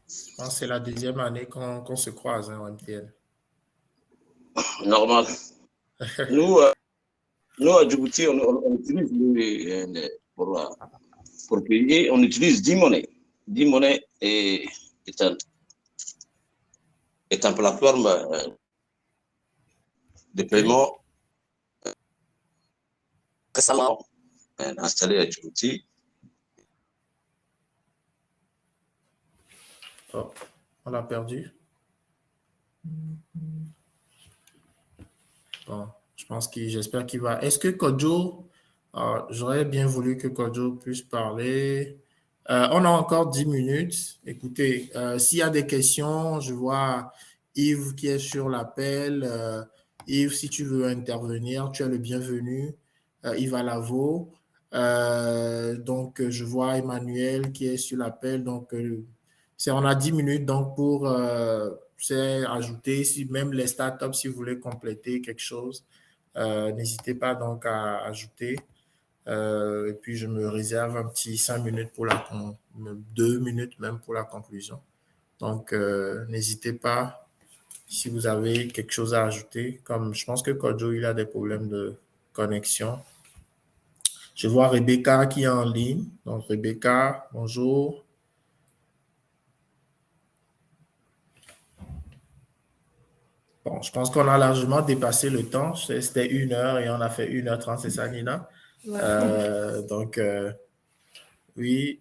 Je pense que c'est la deuxième année qu'on se croise, hein, MTN. Normal. Nous, à Djibouti, on utilise pour payer, on utilise 10 monnaies. 10 monnaies est une plateforme de paiement récemment installée à Djibouti. Oh, on l'a perdu. Bon, j'espère qu'il va. Est-ce que Kojo, j'aurais bien voulu que Kojo puisse parler. On a encore 10 minutes. Écoutez, s'il y a des questions, je vois Yves qui est sur l'appel. Yves, si tu veux intervenir, tu es le bienvenu. Yves Alavo. Donc, je vois Emmanuel qui est sur l'appel. Donc, on a 10 minutes donc pour ajouter, si même les startups, si vous voulez compléter quelque chose, n'hésitez pas donc à ajouter. Et puis, je me réserve un petit 5 minutes 2 minutes même pour la conclusion. Donc, n'hésitez pas si vous avez quelque chose à ajouter. Comme je pense que Kojo, il a des problèmes de connexion. Je vois Rebecca qui est en ligne. Donc, Rebecca, bonjour. Bon, je pense qu'on a largement dépassé le temps. C'était 1 heure et on a fait 1h30, c'est ça, Nina? Ouais. Donc, oui,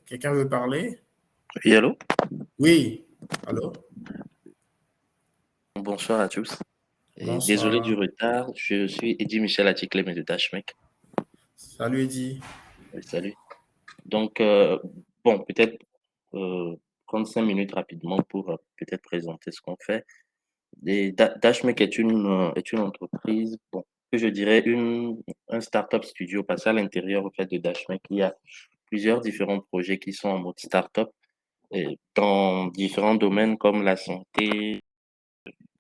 quelqu'un veut parler? Oui, allô? Oui, allô? Bonsoir à tous. Et Bonsoir. désolé du retard, je suis Eddy Michel Atikleme de Dashmek. Salut Eddy. Oui, salut. Donc, bon, peut-être prendre 5 minutes rapidement pour peut-être présenter ce qu'on fait. Dashmek est une entreprise, bon, que je dirais un startup studio, parce qu'à l'intérieur au fait, de Dashmek, il y a plusieurs différents projets qui sont en mode startup dans différents domaines comme la santé,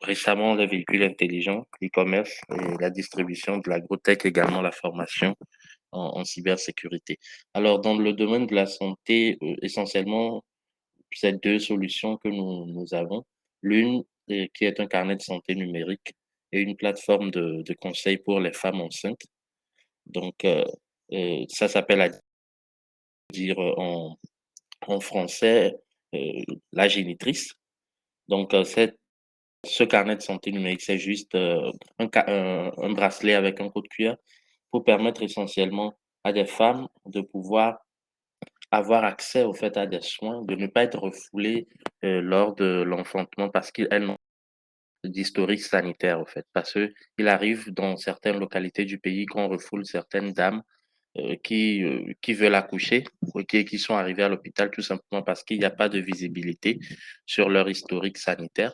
récemment les véhicules intelligents, l'e-commerce et la distribution de l'agrotech, également la formation en cybersécurité. Alors, dans le domaine de la santé, essentiellement, c'est 2 solutions que nous avons. L'une qui est un carnet de santé numérique et une plateforme de conseil pour les femmes enceintes. Donc, ça s'appelle dire en français la génitrice. Donc, ce carnet de santé numérique, c'est juste un bracelet avec un code QR pour permettre essentiellement à des femmes de pouvoir avoir accès au fait à des soins, de ne pas être refoulées lors de l'enfantement parce qu'elles n'ont pas d'historique sanitaire, au fait. Parce qu'il arrive dans certaines localités du pays qu'on refoule certaines dames qui veulent accoucher ou qui sont arrivées à l'hôpital tout simplement parce qu'il n'y a pas de visibilité sur leur historique sanitaire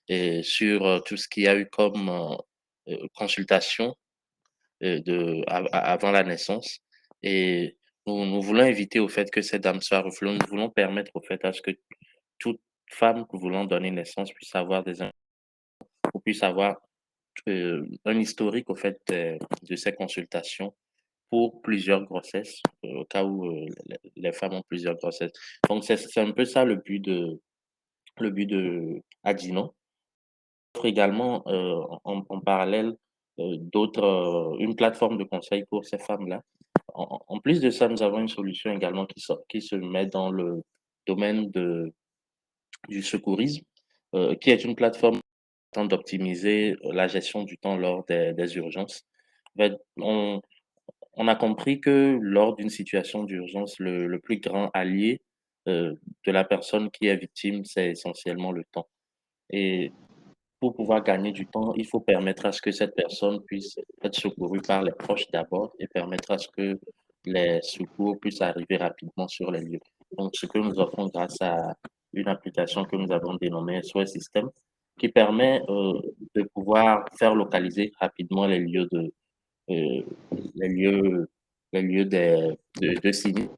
et sur tout ce qu'il y a eu comme consultation avant la naissance. Et nous voulons éviter au fait que ces dames soient refoulées. Nous voulons permettre au fait à ce que toute femme voulant donner naissance puisse avoir puisse avoir un historique au fait de ces consultations pour plusieurs grossesses, au cas où les femmes ont plusieurs grossesses. Donc, c'est un peu ça le but de Adino. On offre également en parallèle une plateforme de conseil pour ces femmes-là. En plus de ça, nous avons une solution également qui se met dans le domaine du secourisme, qui est une plateforme d'optimiser la gestion du temps lors des urgences. On a compris que lors d'une situation d'urgence, le plus grand allié de la personne qui est victime, c'est essentiellement le temps. Et pour pouvoir gagner du temps, il faut permettre à ce que cette personne puisse être secourue par les proches d'abord et permettre à ce que les secours puissent arriver rapidement sur les lieux. Donc, ce que nous offrons grâce à une application que nous avons dénommée SOS System, qui permet de pouvoir faire localiser rapidement les lieux de sinistre,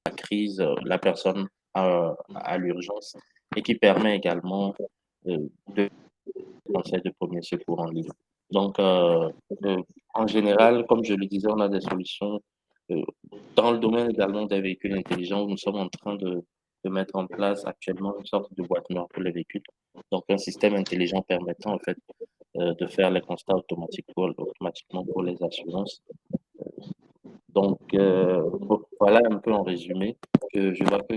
la crise, la personne à l'urgence, et qui permet également de conseils de premier secours en ligne. Donc, en général, comme je le disais, on a des solutions dans le domaine également des véhicules intelligents. Nous sommes en train de mettre en place actuellement une sorte de boîte noire pour les véhicules. Donc, un système intelligent permettant en fait de faire les constats automatiquement pour les assurances. Donc, voilà un peu en résumé. Je vois que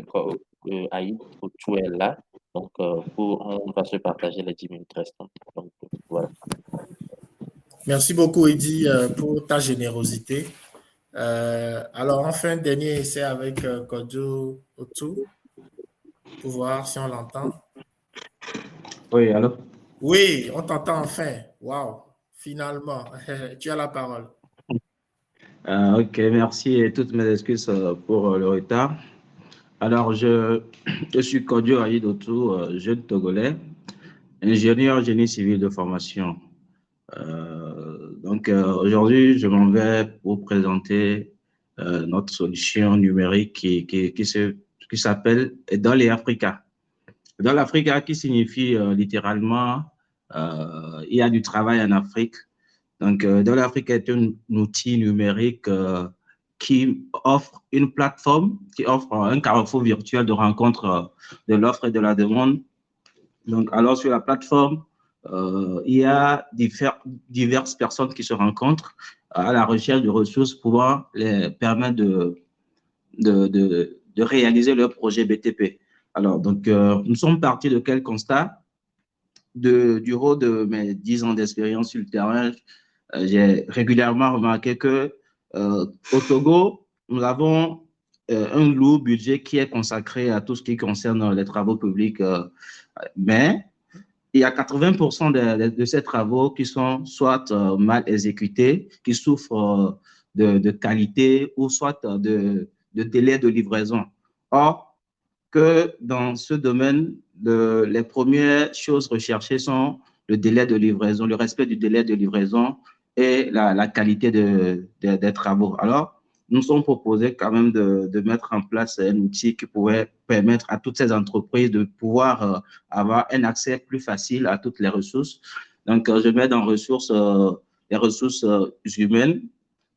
Aïd, tout est là. Donc, on va se partager les 10 minutes restantes. Donc, voilà. Merci beaucoup, Eddy, pour ta générosité. Alors, enfin, dernier essai avec Kodjo Otu, pour voir si on l'entend. Oui, allô? Oui, on t'entend enfin. Waouh, finalement, tu as la parole. Ok, merci et toutes mes excuses pour le retard. Alors, je suis Kodjo Aïd Otu, jeune Togolais, ingénieur génie civil de formation. Donc, aujourd'hui, je m'en vais pour présenter notre solution numérique qui s'appelle Dans les Africa. Dans l'Africa, qui signifie littéralement il y a du travail en Afrique. Donc, Dans l'Africa est un outil numérique qui offre une plateforme, qui offre un carrefour virtuel de rencontre de l'offre et de la demande. Donc, alors sur la plateforme, il y a diverses personnes qui se rencontrent à la recherche de ressources pouvant les permettre de réaliser leur projet BTP. Alors, donc, nous sommes partis de quel constat? Du haut de mes 10 ans d'expérience sur le terrain, j'ai régulièrement remarqué que au Togo, nous avons un lourd budget qui est consacré à tout ce qui concerne les travaux publics, mais il y a 80% de ces travaux qui sont soit mal exécutés, qui souffrent de qualité ou soit de délai de livraison. Or, que dans ce domaine, les premières choses recherchées sont le délai de livraison, le respect du délai de livraison et la qualité des travaux. Alors, nous sommes proposés quand même de mettre en place un outil qui pourrait permettre à toutes ces entreprises de pouvoir avoir un accès plus facile à toutes les ressources. Donc, je mets dans les ressources humaines.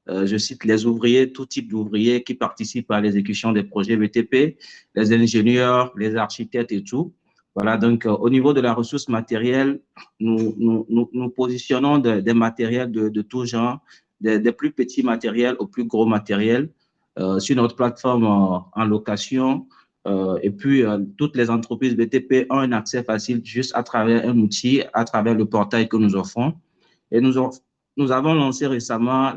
Je cite les ouvriers, tout type d'ouvriers qui participent à l'exécution des projets BTP, les ingénieurs, les architectes et tout, Voilà, donc au niveau de la ressource matérielle, nous positionnons des matériels de tout genre, des plus petits matériels aux plus gros matériels sur notre plateforme en location. Et puis, toutes les entreprises BTP ont un accès facile juste à travers un outil, à travers le portail que nous offrons. Et nous avons lancé récemment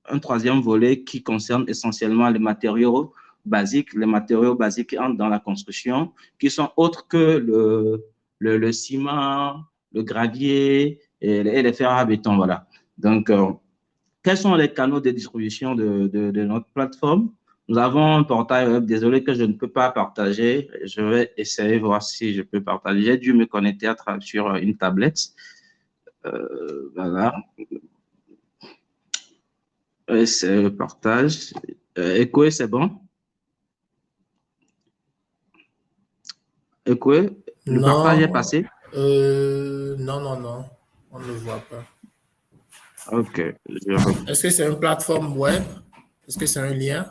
un troisième volet qui concerne essentiellement les matériaux basiques qui entrent dans la construction, qui sont autres que le ciment, le gravier et les fers à béton. Voilà. Donc, quels sont les canaux de distribution de notre plateforme? Nous avons un portail web, désolé que je ne peux pas partager. Je vais essayer de voir si je peux partager. J'ai dû me connecter sur une tablette. Voilà. C'est le partage. Écoutez, c'est bon? Écoutez, le partage est passé? Non, on ne le voit pas. Ok. Est-ce que c'est une plateforme web? Est-ce que c'est un lien?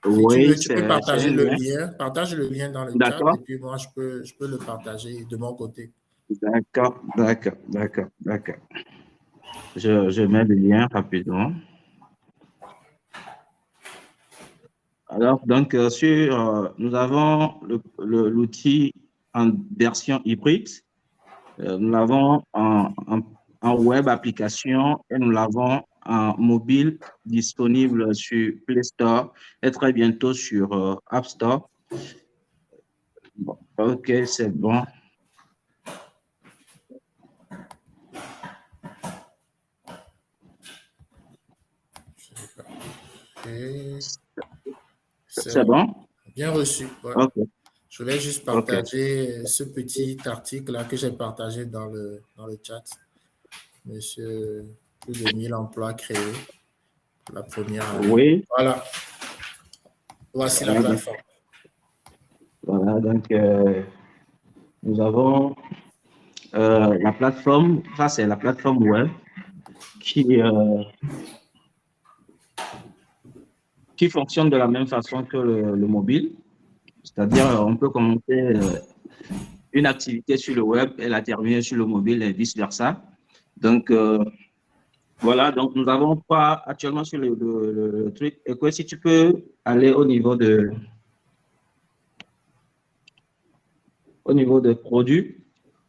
Oui, tu peux partager le lien. Partage le lien dans le chat et puis moi, je peux le partager de mon côté. D'accord. Je mets le lien rapidement. Alors, donc, nous avons l'outil en version hybride. Nous l'avons en web application et nous l'avons en mobile disponible sur Play Store et très bientôt sur App Store. Bon, ok, c'est bon. C'est bon? Bien reçu. Ouais. Okay. Je voulais juste partager ce petit article-là que j'ai partagé dans le chat. Monsieur, plus de 1000 emplois créés. La première année. Oui. Voilà. Voici la plateforme. Voilà, donc nous avons la plateforme, ça c'est la plateforme web qui fonctionne de la même façon que le mobile. C'est-à-dire, on peut commencer une activité sur le web et la terminer sur le mobile et vice-versa. Donc, voilà, donc nous n'avons pas actuellement sur le truc. Et quoi, si tu peux aller au niveau de produits,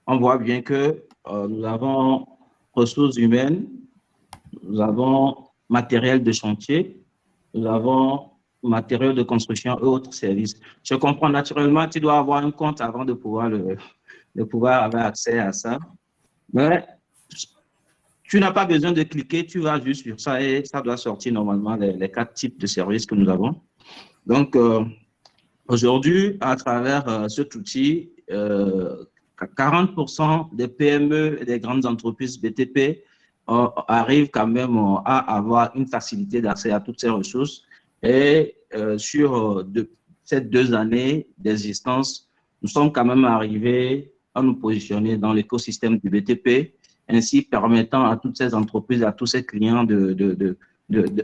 on voit bien que nous avons ressources humaines, nous avons matériel de chantier, nous avons matériaux de construction et autres services. Je comprends naturellement, tu dois avoir un compte avant de pouvoir avoir accès à ça. Mais tu n'as pas besoin de cliquer, tu vas juste sur ça et ça doit sortir normalement les 4 types de services que nous avons. Donc, aujourd'hui, à travers cet outil, 40% des PME et des grandes entreprises BTP arrivent quand même à avoir une facilité d'accès à toutes ces ressources. Et sur ces 2 années d'existence, nous sommes quand même arrivés à nous positionner dans l'écosystème du BTP, ainsi permettant à toutes ces entreprises, à tous ces clients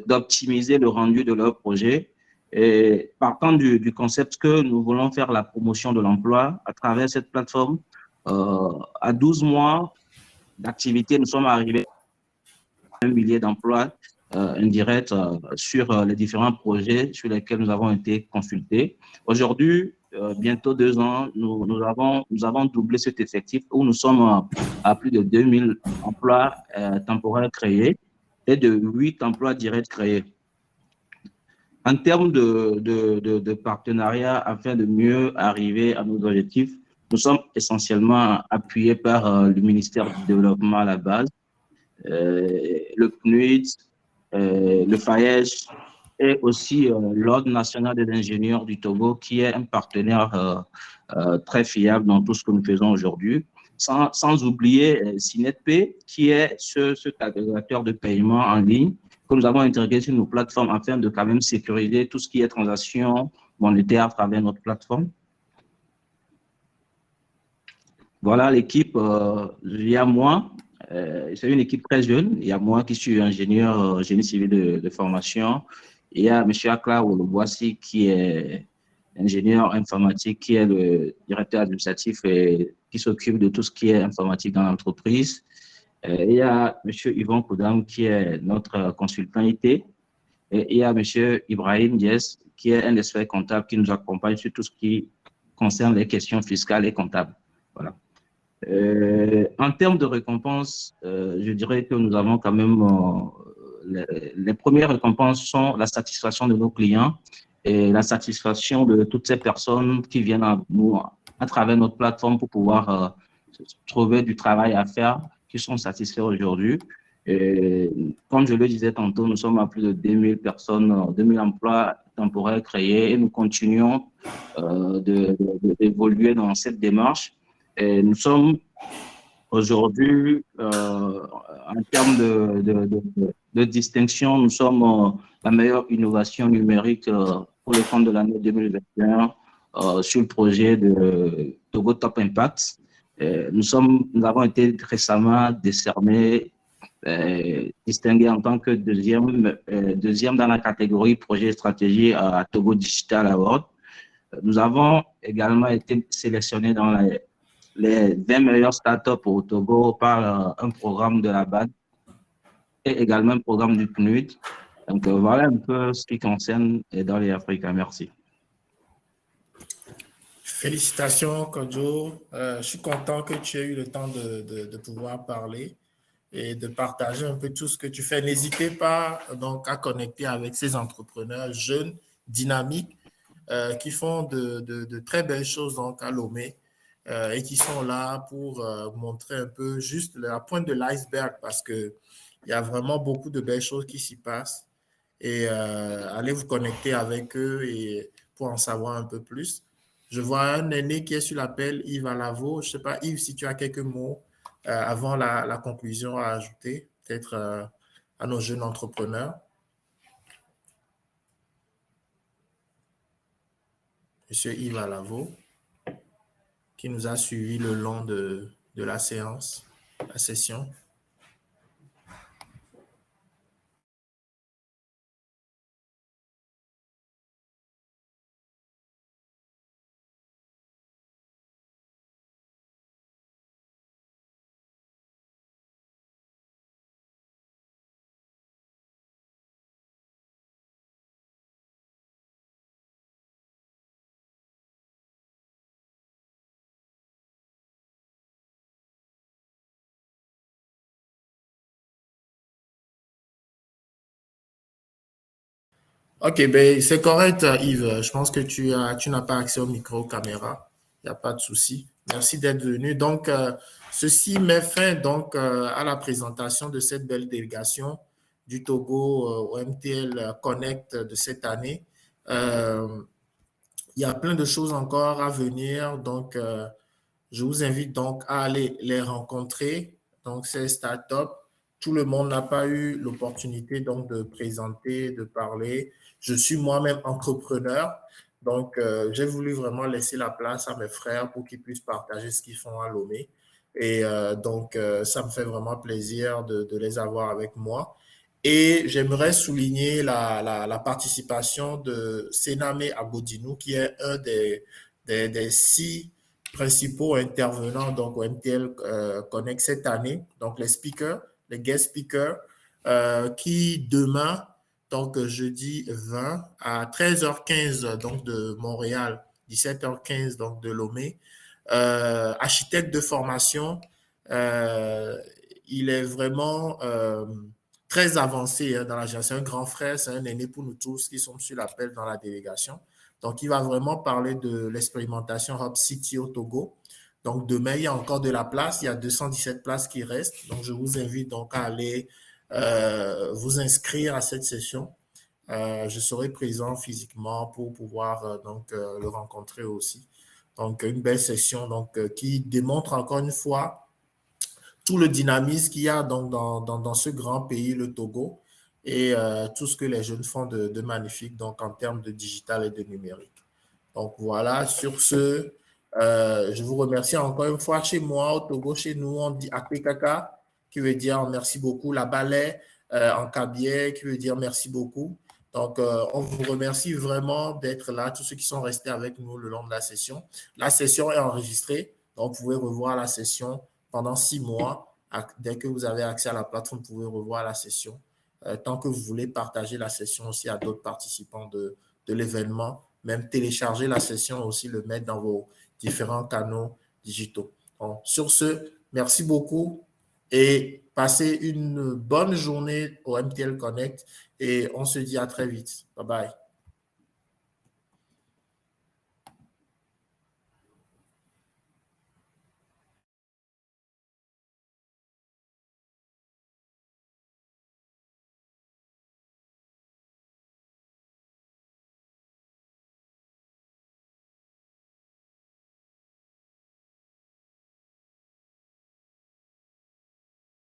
d'optimiser le rendu de leurs projets. Et partant du concept que nous voulons faire la promotion de l'emploi à travers cette plateforme, à 12 mois d'activité, nous sommes arrivés à 1 millier d'emplois indirects sur les différents projets sur lesquels nous avons été consultés. Aujourd'hui, bientôt 2 ans, nous avons doublé cet effectif où nous sommes à plus de 2000 emplois temporaires créés et de 8 emplois directs créés. En termes de partenariat, afin de mieux arriver à nos objectifs, nous sommes essentiellement appuyés par le ministère du Développement à la base, le PNUD, le FAEJ et aussi l'Ordre national des ingénieurs du Togo, qui est un partenaire très fiable dans tout ce que nous faisons aujourd'hui. Sans oublier Sinetpay, qui est cet agrégateur de paiement en ligne que nous avons intégré sur nos plateformes afin de quand même sécuriser tout ce qui est transactions monétaires à travers notre plateforme. Voilà l'équipe. Il y a moi, c'est une équipe très jeune. Il y a moi qui suis ingénieur génie civil de formation. Il y a M. Akla Oloboisi qui est ingénieur informatique qui est le directeur administratif et qui s'occupe de tout ce qui est informatique dans l'entreprise. Il y a M. Yvon Koudam qui est notre consultant IT. Et il y a M. Ibrahim Diès qui est un expert comptable qui nous accompagne sur tout ce qui concerne les questions fiscales et comptables. Voilà. En termes de récompenses, je dirais que nous avons quand même les premières récompenses sont la satisfaction de nos clients et la satisfaction de toutes ces personnes qui viennent à nous à travers notre plateforme pour pouvoir trouver du travail à faire, qui sont satisfaits aujourd'hui. Et comme je le disais tantôt, nous sommes à plus de 2000 personnes, 2000 emplois temporaires créés et nous continuons d'évoluer dans cette démarche. Et nous sommes aujourd'hui, en termes de distinction, nous sommes la meilleure innovation numérique pour le compte de l'année 2021 sur le projet de Togo Top Impact. Nous avons été récemment décernés, distingués en tant que deuxième dans la catégorie projet stratégie à Togo Digital Award. Nous avons également été sélectionnés dans les 20 meilleures startups au Togo par un programme de la BAD et également un programme du PNUD. Donc voilà un peu ce qui concerne dans les Africains. Merci. Félicitations, Kodjo. Je suis content que tu aies eu le temps de pouvoir parler et de partager un peu tout ce que tu fais. N'hésitez pas donc à connecter avec ces entrepreneurs jeunes, dynamiques, qui font de très belles choses donc, à Lomé et qui sont là pour montrer un peu juste la pointe de l'iceberg parce qu'il y a vraiment beaucoup de belles choses qui s'y passent. Et allez vous connecter avec eux et pour en savoir un peu plus. Je vois un aîné qui est sur l'appel, Yves Alavo. Je ne sais pas, Yves, si tu as quelques mots avant la conclusion à ajouter, peut-être à nos jeunes entrepreneurs. Monsieur Yves Alavo, qui nous a suivis le long de la séance, la session. Ok, ben c'est correct, Yves. Je pense que tu n'as pas accès au micro, caméra. Il n'y a pas de souci. Merci d'être venu. Donc, ceci met fin donc à la présentation de cette belle délégation du Togo au MTL Connect de cette année. Il y a plein de choses encore à venir. Donc, je vous invite donc à aller les rencontrer. Donc, ces startups. Tout le monde n'a pas eu l'opportunité donc de présenter, de parler. Je suis moi-même entrepreneur, donc j'ai voulu vraiment laisser la place à mes frères pour qu'ils puissent partager ce qu'ils font à Lomé. Et donc, ça me fait vraiment plaisir de les avoir avec moi. Et j'aimerais souligner la participation de Sename Abodinou, qui est un des 6 principaux intervenants donc, au MTL Connect cette année, donc les speakers, les guest speakers, qui demain, donc jeudi 20 à 13h15 donc de Montréal, 17h15 donc de Lomé, architecte de formation, il est vraiment très avancé dans la gestion, c'est un grand frère, c'est un aîné pour nous tous qui sommes sur l'appel dans la délégation. Donc, il va vraiment parler de l'expérimentation Hub City au Togo. Donc, demain, il y a encore de la place. Il y a 217 places qui restent. Donc, je vous invite donc à aller vous inscrire à cette session. Je serai présent physiquement pour pouvoir donc le rencontrer aussi. Donc, une belle session donc, qui démontre encore une fois tout le dynamisme qu'il y a donc, dans ce grand pays, le Togo, et tout ce que les jeunes font de magnifique donc, en termes de digital et de numérique. Donc, voilà, sur ce, je vous remercie encore une fois. Chez moi, au Togo, chez nous, on dit Akpekaka, qui veut dire merci beaucoup. La balai en Kabyé, qui veut dire merci beaucoup. Donc, on vous remercie vraiment d'être là, tous ceux qui sont restés avec nous le long de la session. La session est enregistrée, donc vous pouvez revoir la session pendant 6 mois. Dès que vous avez accès à la plateforme, vous pouvez revoir la session. Tant que vous voulez partager la session aussi à d'autres participants de l'événement, même télécharger la session aussi, le mettre dans vos différents canaux digitaux. Donc, sur ce, merci beaucoup et passez une bonne journée au MTL Connect et on se dit à très vite. Bye bye.